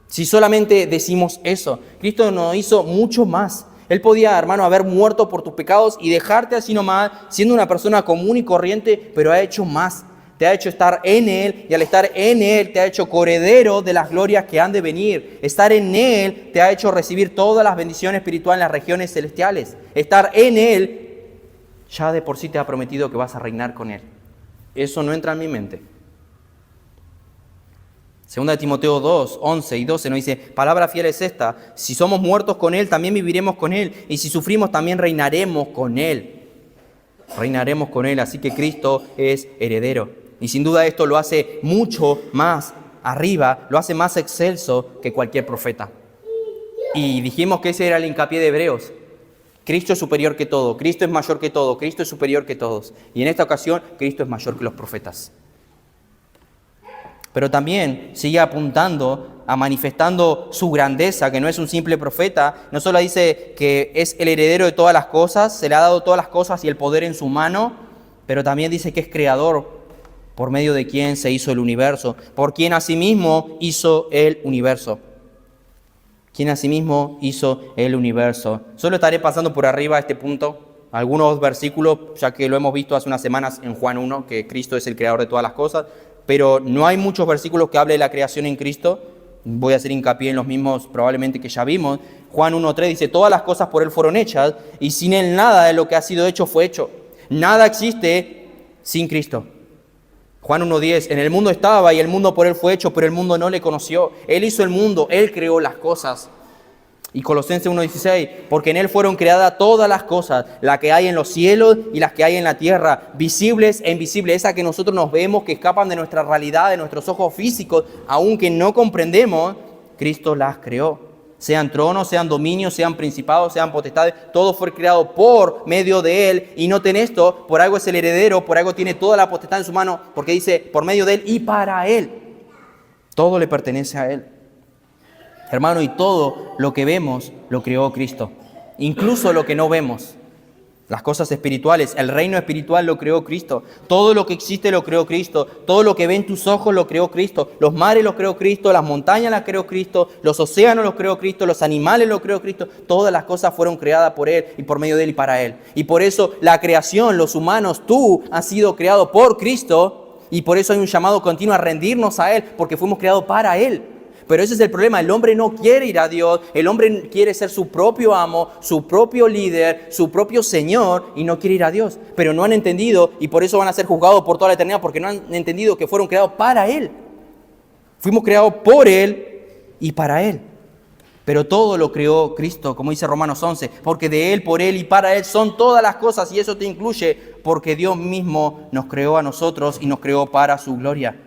Si solamente decimos eso, Cristo nos hizo mucho más. Él podía, hermano, haber muerto por tus pecados y dejarte así nomás, siendo una persona común y corriente, pero ha hecho más. Te ha hecho estar en Él y al estar en Él te ha hecho coheredero de las glorias que han de venir. Estar en Él te ha hecho recibir todas las bendiciones espirituales en las regiones celestiales. Estar en Él ya de por sí te ha prometido que vas a reinar con Él. Eso no entra en mi mente. Segunda de Timoteo 2, 11 y 12 nos dice, palabra fiel es esta, si somos muertos con Él, también viviremos con Él, y si sufrimos, también reinaremos con Él. Reinaremos con Él, así que Cristo es heredero. Y sin duda esto lo hace mucho más arriba, lo hace más excelso que cualquier profeta. Y dijimos que ese era el hincapié de Hebreos. Cristo es superior que todo, Cristo es mayor que todo, Cristo es superior que todos. Y en esta ocasión, Cristo es mayor que los profetas. Pero también sigue apuntando a manifestando su grandeza, que no es un simple profeta. No solo dice que es el heredero de todas las cosas, se le ha dado todas las cosas y el poder en su mano, pero también dice que es creador, por medio de quien se hizo el universo, por quien asimismo hizo el universo. quien asimismo hizo el universo. Solo estaré pasando por arriba este punto, algunos versículos, ya que lo hemos visto hace unas semanas en Juan 1, que Cristo es el creador de todas las cosas, pero no hay muchos versículos que hablen de la creación en Cristo. Voy a hacer hincapié en los mismos probablemente que ya vimos. Juan 1:3 dice, todas las cosas por Él fueron hechas, y sin Él nada de lo que ha sido hecho fue hecho. Nada existe sin Cristo. Juan 1:10, en el mundo estaba y el mundo por Él fue hecho, pero el mundo no le conoció. Él hizo el mundo, Él creó las cosas. Y Colosenses 1:16, porque en Él fueron creadas todas las cosas, las que hay en los cielos y las que hay en la tierra, visibles e invisibles, esas que nosotros nos vemos, que escapan de nuestra realidad, de nuestros ojos físicos, aunque no comprendemos, Cristo las creó. Sean tronos, sean dominios, sean principados, sean potestades, todo fue creado por medio de Él. Y noten esto, por algo es el heredero, por algo tiene toda la potestad en su mano, porque dice, por medio de Él y para Él. Todo le pertenece a Él. Hermano, y todo lo que vemos lo creó Cristo. Incluso lo que no vemos. Las cosas espirituales, el reino espiritual lo creó Cristo. Todo lo que existe lo creó Cristo. Todo lo que ven tus ojos lo creó Cristo. Los mares los creó Cristo, las montañas las creó Cristo, los océanos los creó Cristo, los animales los creó Cristo. Todas las cosas fueron creadas por Él y por medio de Él y para Él. Y por eso la creación, los humanos, tú has sido creado por Cristo y por eso hay un llamado continuo a rendirnos a Él porque fuimos creados para Él. Pero ese es el problema, el hombre no quiere ir a Dios, el hombre quiere ser su propio amo, su propio líder, su propio Señor y no quiere ir a Dios. Pero no han entendido y por eso van a ser juzgados por toda la eternidad porque no han entendido que fueron creados para Él. Fuimos creados por Él y para Él. Pero todo lo creó Cristo, como dice Romanos 11, porque de Él, por Él y para Él son todas las cosas y eso te incluye porque Dios mismo nos creó a nosotros y nos creó para su gloria.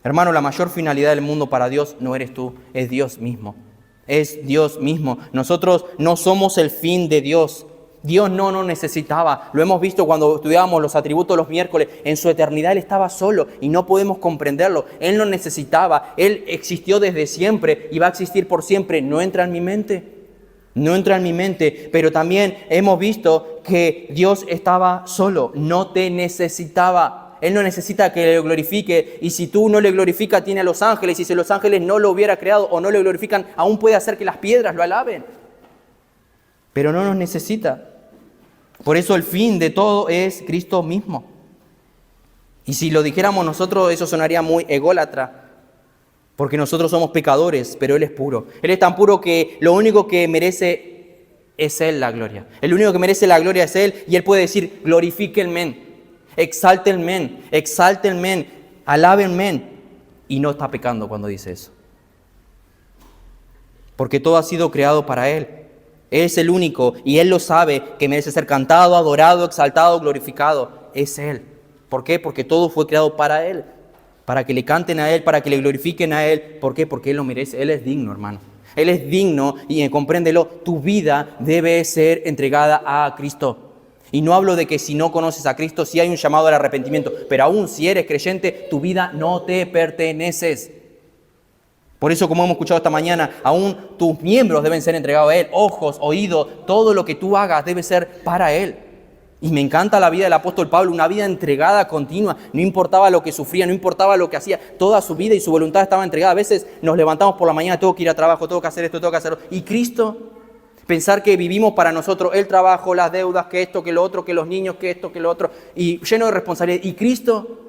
Hermano, la mayor finalidad del mundo para Dios no eres tú, es Dios mismo. Es Dios mismo. Nosotros no somos el fin de Dios. Dios no nos necesitaba. Lo hemos visto cuando estudiábamos los atributos los miércoles. En su eternidad Él estaba solo y no podemos comprenderlo. Él no necesitaba. Él existió desde siempre y va a existir por siempre. No entra en mi mente. No entra en mi mente. Pero también hemos visto que Dios estaba solo. No te necesitaba. Él no necesita que le glorifique y si tú no le glorificas tiene a los ángeles y si los ángeles no lo hubiera creado o no le glorifican, aún puede hacer que las piedras lo alaben. Pero no nos necesita. Por eso el fin de todo es Cristo mismo. Y si lo dijéramos nosotros, eso sonaría muy ególatra, porque nosotros somos pecadores, pero Él es puro. Él es tan puro que lo único que merece es Él la gloria. El único que merece la gloria es Él y Él puede decir, glorifíquenme. Exáltenme, alábenme. Y no está pecando cuando dice eso. Porque todo ha sido creado para Él. Él es el único y Él lo sabe que merece ser cantado, adorado, exaltado, glorificado. Es Él. ¿Por qué? Porque todo fue creado para Él. Para que le canten a Él, para que le glorifiquen a Él. ¿Por qué? Porque Él lo merece. Él es digno, hermano. Él es digno y compréndelo, tu vida debe ser entregada a Cristo. Y no hablo de que si no conoces a Cristo, sí hay un llamado al arrepentimiento, pero aún si eres creyente, tu vida no te perteneces. Por eso, como hemos escuchado esta mañana, aún tus miembros deben ser entregados a Él, ojos, oídos, todo lo que tú hagas debe ser para Él. Y me encanta la vida del apóstol Pablo, una vida entregada continua, no importaba lo que sufría, no importaba lo que hacía, toda su vida y su voluntad estaba entregada. A veces nos levantamos por la mañana, tengo que ir a trabajo, tengo que hacer esto, tengo que hacerlo. ¿Y Cristo? Pensar que vivimos para nosotros el trabajo, las deudas, que esto, que lo otro, que los niños, que esto, que lo otro, y lleno de responsabilidad. ¿Y Cristo?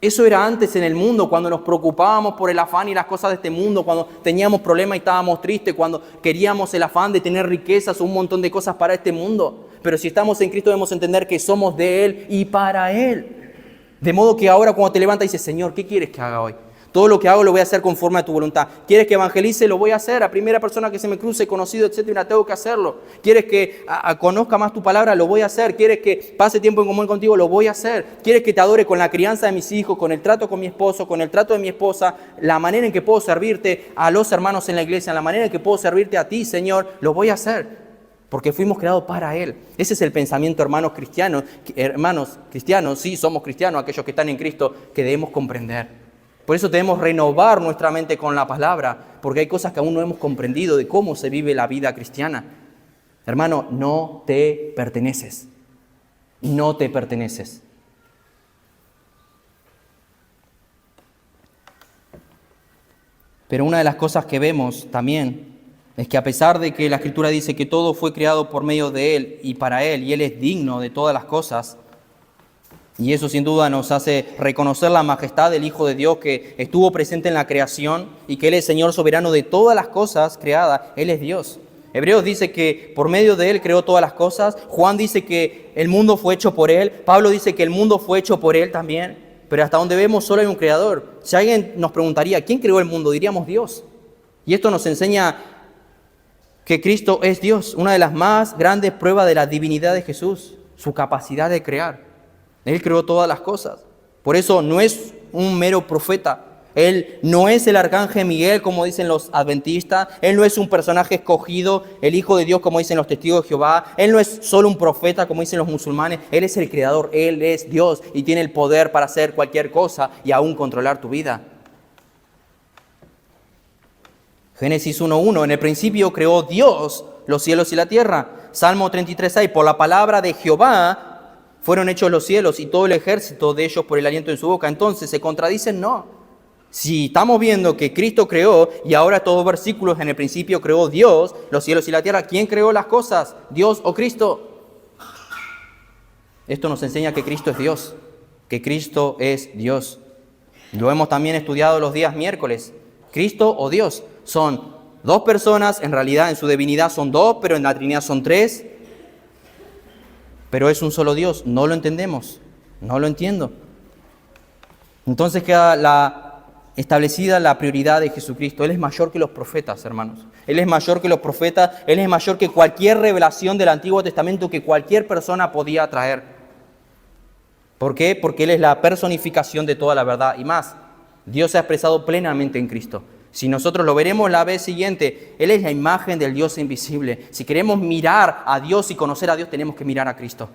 Eso era antes en el mundo, cuando nos preocupábamos por el afán y las cosas de este mundo, cuando teníamos problemas y estábamos tristes, cuando queríamos el afán de tener riquezas o un montón de cosas para este mundo. Pero si estamos en Cristo debemos entender que somos de Él y para Él. De modo que ahora cuando te levantas y dices, Señor, ¿qué quieres que haga hoy? Todo lo que hago lo voy a hacer conforme a tu voluntad. ¿Quieres que evangelice? Lo voy a hacer. A primera persona que se me cruce, conocido, etcétera, tengo que hacerlo. ¿Quieres que conozca más tu palabra? Lo voy a hacer. ¿Quieres que pase tiempo en común contigo? Lo voy a hacer. ¿Quieres que te adore con la crianza de mis hijos, con el trato con mi esposo, con el trato de mi esposa, la manera en que puedo servirte a los hermanos en la iglesia, la manera en que puedo servirte a ti, Señor? Lo voy a hacer. Porque fuimos creados para Él. Ese es el pensamiento, hermanos cristianos. Hermanos cristianos, sí, somos cristianos, aquellos que están en Cristo, que debemos comprender. Por eso debemos renovar nuestra mente con la palabra, porque hay cosas que aún no hemos comprendido de cómo se vive la vida cristiana. Hermano, no te perteneces. No te perteneces. Pero una de las cosas que vemos también es que a pesar de que la Escritura dice que todo fue creado por medio de Él y para Él, y Él es digno de todas las cosas, y eso sin duda nos hace reconocer la majestad del Hijo de Dios que estuvo presente en la creación y que Él es Señor soberano de todas las cosas creadas, Él es Dios. Hebreos dice que por medio de Él creó todas las cosas. Juan dice que el mundo fue hecho por Él. Pablo dice que el mundo fue hecho por Él también. Pero hasta donde vemos solo hay un creador. Si alguien nos preguntaría, ¿quién creó el mundo? Diríamos Dios. Y esto nos enseña que Cristo es Dios. Una de las más grandes pruebas de la divinidad de Jesús, su capacidad de crear. Él creó todas las cosas. Por eso no es un mero profeta. Él no es el arcángel Miguel, como dicen los adventistas. Él no es un personaje escogido, el Hijo de Dios, como dicen los testigos de Jehová. Él no es solo un profeta, como dicen los musulmanes. Él es el creador, Él es Dios y tiene el poder para hacer cualquier cosa y aún controlar tu vida. Génesis 1:1, en el principio creó Dios los cielos y la tierra. Salmo 33:6, por la palabra de Jehová fueron hechos los cielos y todo el ejército de ellos por el aliento de su boca. Entonces, ¿se contradicen? No. Si estamos viendo que Cristo creó y ahora todos versículos en el principio creó Dios, los cielos y la tierra, ¿quién creó las cosas? ¿Dios o Cristo? Esto nos enseña que Cristo es Dios, que Cristo es Dios. Lo hemos también estudiado los días miércoles. Cristo o Dios son dos personas, en realidad en su divinidad son dos, pero en la Trinidad son tres. Pero es un solo Dios, no lo entendemos, no lo entiendo. Entonces queda establecida la prioridad de Jesucristo. Él es mayor que los profetas, hermanos. Él es mayor que los profetas, Él es mayor que cualquier revelación del Antiguo Testamento que cualquier persona podía traer. ¿Por qué? Porque Él es la personificación de toda la verdad. Y más, Dios se ha expresado plenamente en Cristo. Si nosotros lo veremos la vez siguiente, Él es la imagen del Dios invisible. Si queremos mirar a Dios y conocer a Dios, tenemos que mirar a Cristo.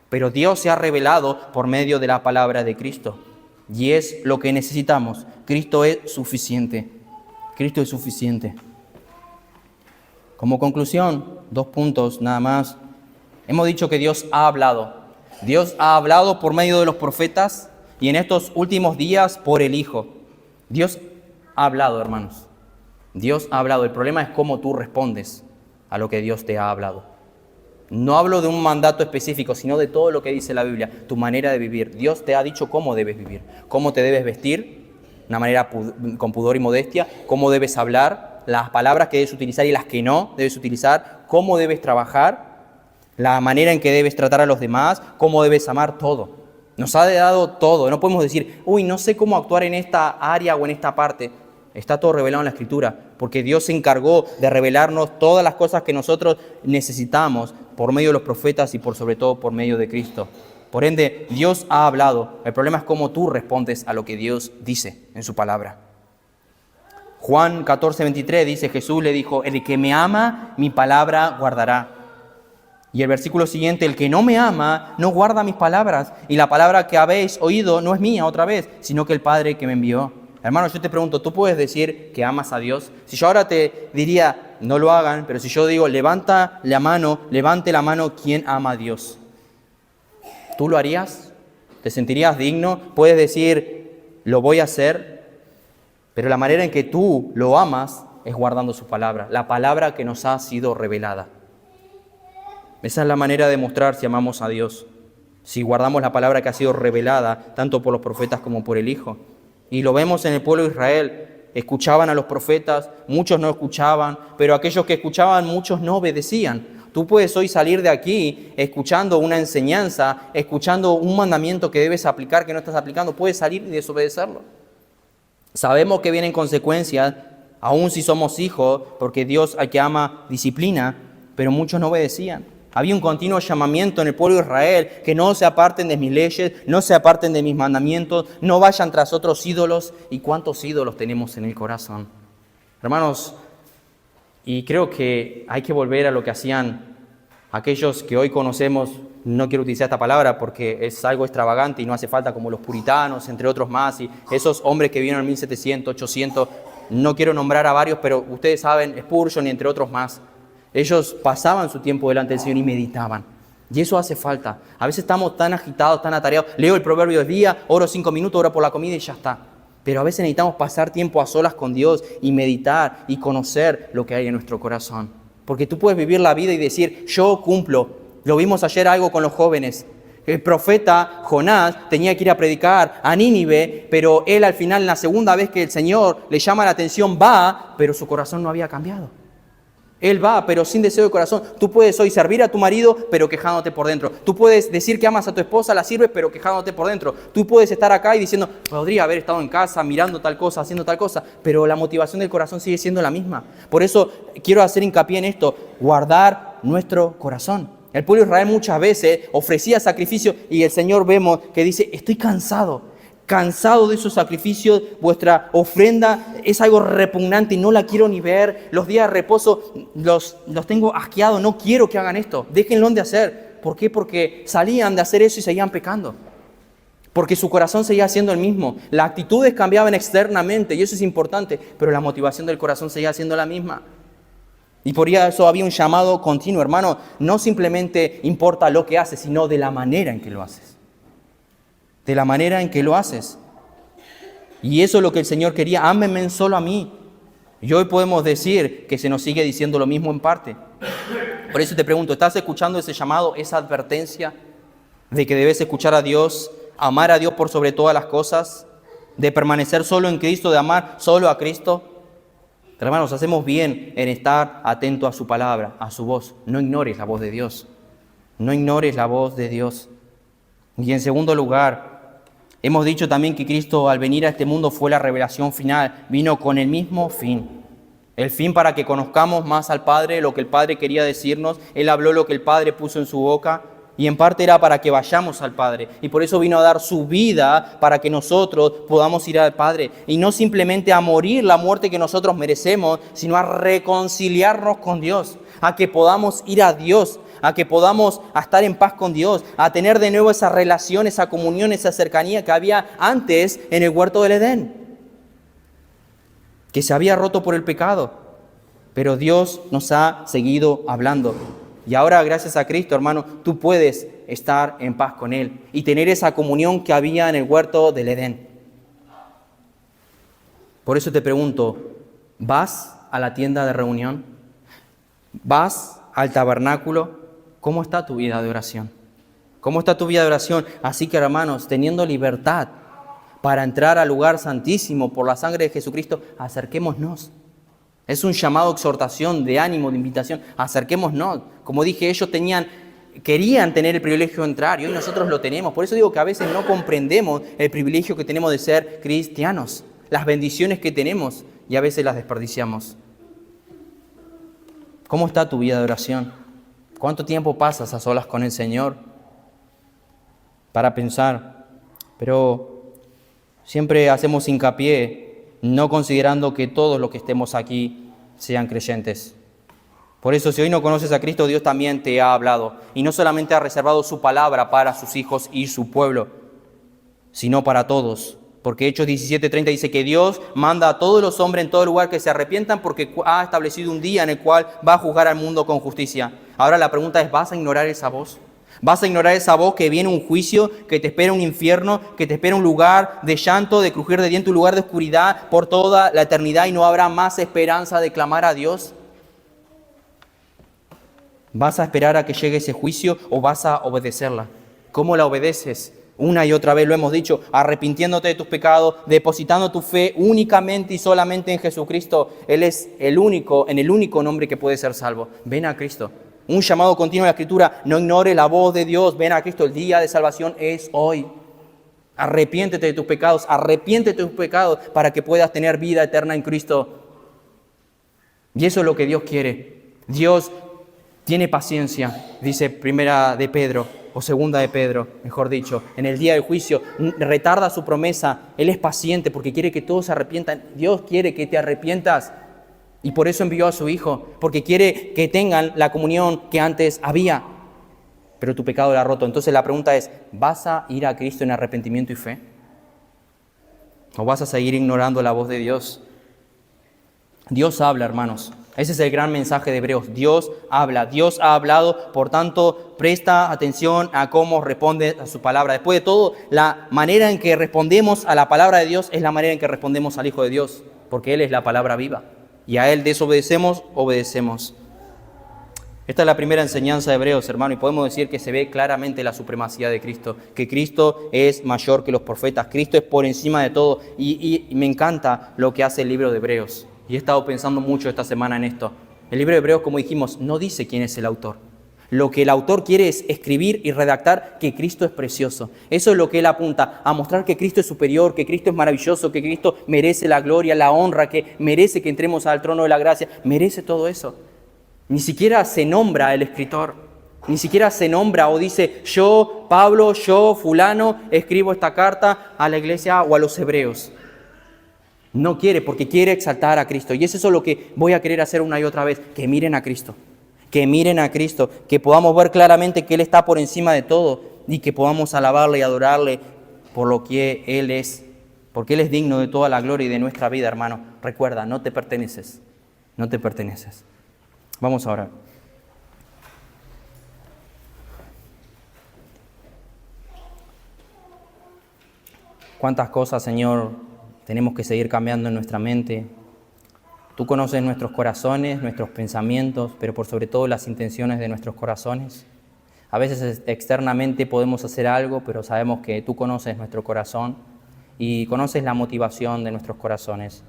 Pero Dios se ha revelado por medio de la palabra de Cristo. Y es lo que necesitamos. Cristo es suficiente. Cristo es suficiente. Como conclusión, 2 puntos nada más. Hemos dicho que Dios ha hablado. Dios ha hablado por medio de los profetas y en estos últimos días por el Hijo. Dios ha hablado, hermanos. Dios ha hablado. El problema es cómo tú respondes a lo que Dios te ha hablado. No hablo de un mandato específico, sino de todo lo que dice la Biblia, tu manera de vivir. Dios te ha dicho cómo debes vivir, cómo te debes vestir, de una manera con pudor y modestia, cómo debes hablar, las palabras que debes utilizar y las que no debes utilizar, cómo debes trabajar, la manera en que debes tratar a los demás, cómo debes amar, todo. Nos ha dado todo. No podemos decir, no sé cómo actuar en esta área o en esta parte. Está todo revelado en la Escritura, porque Dios se encargó de revelarnos todas las cosas que nosotros necesitamos por medio de los profetas y por sobre todo por medio de Cristo. Por ende, Dios ha hablado. El problema es cómo tú respondes a lo que Dios dice en su palabra. Juan 14:23 dice, Jesús le dijo, el que me ama, mi palabra guardará. Y el versículo siguiente, el que no me ama, no guarda mis palabras. Y la palabra que habéis oído no es mía otra vez, sino que el Padre que me envió. Hermano, yo te pregunto, ¿tú puedes decir que amas a Dios? Si yo ahora te diría, no lo hagan, pero si yo digo, levante la mano, ¿quién ama a Dios? ¿Tú lo harías? ¿Te sentirías digno? Puedes decir, lo voy a hacer, pero la manera en que tú lo amas es guardando su palabra, la palabra que nos ha sido revelada. Esa es la manera de mostrar si amamos a Dios, si guardamos la palabra que ha sido revelada, tanto por los profetas como por el Hijo. Y lo vemos en el pueblo de Israel. Escuchaban a los profetas, muchos no escuchaban, pero aquellos que escuchaban, muchos no obedecían. Tú puedes hoy salir de aquí escuchando una enseñanza, escuchando un mandamiento que debes aplicar, que no estás aplicando, puedes salir y desobedecerlo. Sabemos que vienen consecuencias, aun si somos hijos, porque Dios al que ama disciplina, pero muchos no obedecían. Había un continuo llamamiento en el pueblo de Israel, que no se aparten de mis leyes, no se aparten de mis mandamientos, no vayan tras otros ídolos. ¿Y cuántos ídolos tenemos en el corazón? Hermanos, y creo que hay que volver a lo que hacían aquellos que hoy conocemos, no quiero utilizar esta palabra porque es algo extravagante y no hace falta, como los puritanos, entre otros más, y esos hombres que vieron en 1700, 800, no quiero nombrar a varios, pero ustedes saben, Spurgeon y entre otros más. Ellos pasaban su tiempo delante del Señor y meditaban. Y eso hace falta. A veces estamos tan agitados, tan atareados. Leo el proverbio del día, oro 5 minutos, oro por la comida y ya está. Pero a veces necesitamos pasar tiempo a solas con Dios y meditar y conocer lo que hay en nuestro corazón. Porque tú puedes vivir la vida y decir, yo cumplo. Lo vimos ayer algo con los jóvenes. El profeta Jonás tenía que ir a predicar a Nínive, pero él al final, la segunda vez que el Señor le llama la atención, va, pero su corazón no había cambiado. Él va, pero sin deseo de corazón. Tú puedes hoy servir a tu marido, pero quejándote por dentro. Tú puedes decir que amas a tu esposa, la sirves, pero quejándote por dentro. Tú puedes estar acá y diciendo, podría haber estado en casa mirando tal cosa, haciendo tal cosa, pero la motivación del corazón sigue siendo la misma. Por eso quiero hacer hincapié en esto, guardar nuestro corazón. El pueblo de Israel muchas veces ofrecía sacrificios y el Señor vemos que dice, estoy cansado de esos sacrificios, vuestra ofrenda es algo repugnante y no la quiero ni ver, los días de reposo los tengo asqueados, no quiero que hagan esto, déjenlo de hacer. ¿Por qué? Porque salían de hacer eso y seguían pecando. Porque su corazón seguía siendo el mismo. Las actitudes cambiaban externamente y eso es importante, pero la motivación del corazón seguía siendo la misma. Y por eso había un llamado continuo, hermano, no simplemente importa lo que haces, sino de la manera en que lo haces. De la manera en que lo haces. Y eso es lo que el Señor quería, ámenme solo a mí. Y hoy podemos decir que se nos sigue diciendo lo mismo en parte. Por eso te pregunto, ¿estás escuchando ese llamado, esa advertencia de que debes escuchar a Dios, amar a Dios por sobre todas las cosas, de permanecer solo en Cristo, de amar solo a Cristo? Hermanos, hacemos bien en estar atento a su palabra, a su voz. No ignores la voz de Dios. No ignores la voz de Dios. Y en segundo lugar, hemos dicho también que Cristo al venir a este mundo fue la revelación final. Vino con el mismo fin. El fin para que conozcamos más al Padre, lo que el Padre quería decirnos. Él habló lo que el Padre puso en su boca. Y en parte era para que vayamos al Padre. Y por eso vino a dar su vida para que nosotros podamos ir al Padre. Y no simplemente a morir la muerte que nosotros merecemos, sino a reconciliarnos con Dios. A que podamos ir a Dios, a que podamos estar en paz con Dios, a tener de nuevo esa relación, esa comunión, esa cercanía que había antes en el huerto del Edén. Que se había roto por el pecado. Pero Dios nos ha seguido hablando. Y ahora, gracias a Cristo, hermano, tú puedes estar en paz con Él y tener esa comunión que había en el huerto del Edén. Por eso te pregunto, ¿vas a la tienda de reunión? ¿Vas al tabernáculo? ¿Cómo está tu vida de oración? ¿Cómo está tu vida de oración? Así que, hermanos, teniendo libertad para entrar al lugar santísimo por la sangre de Jesucristo, acerquémonos. Es un llamado, exhortación, de ánimo, de invitación. Acerquémonos. Como dije, ellos querían tener el privilegio de entrar y hoy nosotros lo tenemos. Por eso digo que a veces no comprendemos el privilegio que tenemos de ser cristianos, las bendiciones que tenemos y a veces las desperdiciamos. ¿Cómo está tu vida de oración? ¿Cuánto tiempo pasas a solas con el Señor para pensar? Pero siempre hacemos hincapié, no considerando que todos los que estemos aquí sean creyentes. Por eso, si hoy no conoces a Cristo, Dios también te ha hablado. Y no solamente ha reservado su palabra para sus hijos y su pueblo, sino para todos. Porque Hechos 17:30 dice que Dios manda a todos los hombres en todo lugar que se arrepientan porque ha establecido un día en el cual va a juzgar al mundo con justicia. Ahora la pregunta es, ¿vas a ignorar esa voz? ¿Vas a ignorar esa voz que viene un juicio, que te espera un infierno, que te espera un lugar de llanto, de crujir de dientes, un lugar de oscuridad por toda la eternidad y no habrá más esperanza de clamar a Dios? ¿Vas a esperar a que llegue ese juicio o vas a obedecerla? ¿Cómo la obedeces? Una y otra vez lo hemos dicho, arrepintiéndote de tus pecados, depositando tu fe únicamente y solamente en Jesucristo. Él es el único nombre que puede ser salvo. Ven a Cristo. Un llamado continuo de la Escritura, no ignores la voz de Dios, ven a Cristo, el día de salvación es hoy. Arrepiéntete de tus pecados para que puedas tener vida eterna en Cristo. Y eso es lo que Dios quiere. Dios tiene paciencia, dice primera de Pedro, o segunda de Pedro, mejor dicho, en el día del juicio, retarda su promesa, Él es paciente porque quiere que todos se arrepientan, Dios quiere que te arrepientas. Y por eso envió a su Hijo, porque quiere que tengan la comunión que antes había. Pero tu pecado lo ha roto. Entonces la pregunta es, ¿vas a ir a Cristo en arrepentimiento y fe? ¿O vas a seguir ignorando la voz de Dios? Dios habla, hermanos. Ese es el gran mensaje de Hebreos. Dios habla, Dios ha hablado, por tanto, presta atención a cómo responde a su palabra. Después de todo, la manera en que respondemos a la palabra de Dios es la manera en que respondemos al Hijo de Dios, porque Él es la palabra viva. Y a Él desobedecemos, obedecemos. Esta es la primera enseñanza de Hebreos, hermano, y podemos decir que se ve claramente la supremacía de Cristo, que Cristo es mayor que los profetas, Cristo es por encima de todo, y me encanta lo que hace el libro de Hebreos. Y he estado pensando mucho esta semana en esto. El libro de Hebreos, como dijimos, no dice quién es el autor. Lo que el autor quiere es escribir y redactar que Cristo es precioso. Eso es lo que él apunta, a mostrar que Cristo es superior, que Cristo es maravilloso, que Cristo merece la gloria, la honra, que merece que entremos al trono de la gracia, merece todo eso. Ni siquiera se nombra el escritor, ni siquiera se nombra o dice yo, Pablo, yo, fulano, escribo esta carta a la iglesia o a los hebreos. No quiere, porque quiere exaltar a Cristo. Y es eso lo que voy a querer hacer una y otra vez, que miren a Cristo, que podamos ver claramente que Él está por encima de todo y que podamos alabarle y adorarle por lo que Él es, porque Él es digno de toda la gloria y de nuestra vida, hermano. Recuerda, no te perteneces, no te perteneces. Vamos a orar. ¿Cuántas cosas, Señor, tenemos que seguir cambiando en nuestra mente? Tú conoces nuestros corazones, nuestros pensamientos, pero por sobre todo las intenciones de nuestros corazones. A veces externamente podemos hacer algo, pero sabemos que tú conoces nuestro corazón y conoces la motivación de nuestros corazones.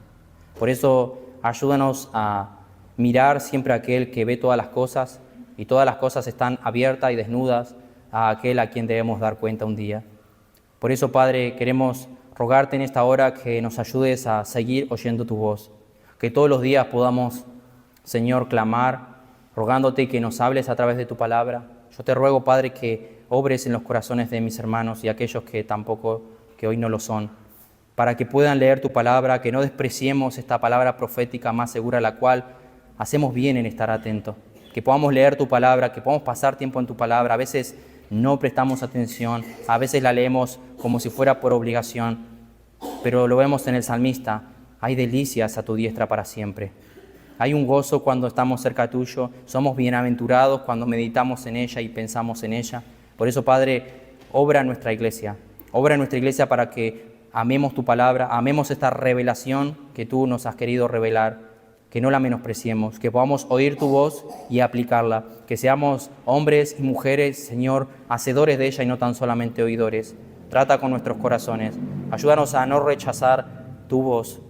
Por eso, ayúdanos a mirar siempre a aquel que ve todas las cosas, y todas las cosas están abiertas y desnudas a aquel a quien debemos dar cuenta un día. Por eso, Padre, queremos rogarte en esta hora que nos ayudes a seguir oyendo tu voz, que todos los días podamos, Señor, clamar, rogándote que nos hables a través de tu palabra. Yo te ruego, Padre, que obres en los corazones de mis hermanos y aquellos que hoy no lo son, para que puedan leer tu palabra, que no despreciemos esta palabra profética más segura, la cual hacemos bien en estar atentos, que podamos leer tu palabra, que podamos pasar tiempo en tu palabra. A veces no prestamos atención, a veces la leemos como si fuera por obligación, pero lo vemos en el salmista: hay delicias a tu diestra para siempre. Hay un gozo cuando estamos cerca tuyo, somos bienaventurados cuando meditamos en ella y pensamos en ella. Por eso, Padre, obra en nuestra iglesia para que amemos tu palabra, amemos esta revelación que tú nos has querido revelar, que no la menospreciemos, que podamos oír tu voz y aplicarla, que seamos hombres y mujeres, Señor, hacedores de ella y no tan solamente oidores. Trata con nuestros corazones, ayúdanos a no rechazar tu voz.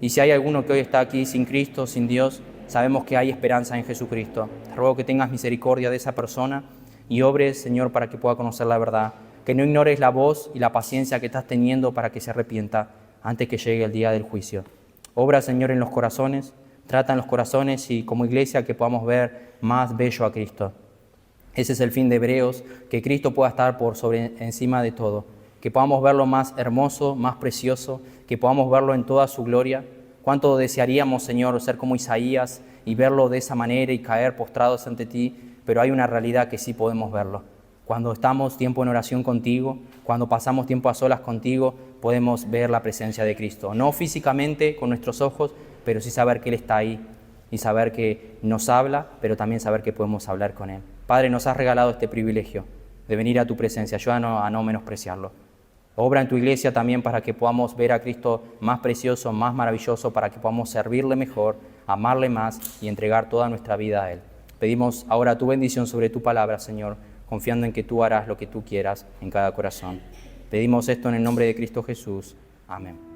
Y si hay alguno que hoy está aquí sin Cristo, sin Dios, sabemos que hay esperanza en Jesucristo. Te ruego que tengas misericordia de esa persona y obres, Señor, para que pueda conocer la verdad, que no ignores la voz y la paciencia que estás teniendo para que se arrepienta antes que llegue el día del juicio. Obra, Señor, en los corazones, trata en los corazones y como iglesia que podamos ver más bello a Cristo. Ese es el fin de Hebreos, que Cristo pueda estar por sobre encima de todo, que podamos verlo más hermoso, más precioso, que podamos verlo en toda su gloria. Cuánto desearíamos, Señor, ser como Isaías y verlo de esa manera y caer postrados ante ti, pero hay una realidad que sí podemos verlo. Cuando estamos tiempo en oración contigo, cuando pasamos tiempo a solas contigo, podemos ver la presencia de Cristo. No físicamente con nuestros ojos, pero sí saber que Él está ahí y saber que nos habla, pero también saber que podemos hablar con Él. Padre, nos has regalado este privilegio de venir a tu presencia. Ayúdanos a no menospreciarlo. Obra en tu iglesia también para que podamos ver a Cristo más precioso, más maravilloso, para que podamos servirle mejor, amarle más y entregar toda nuestra vida a Él. Pedimos ahora tu bendición sobre tu palabra, Señor, confiando en que tú harás lo que tú quieras en cada corazón. Pedimos esto en el nombre de Cristo Jesús. Amén.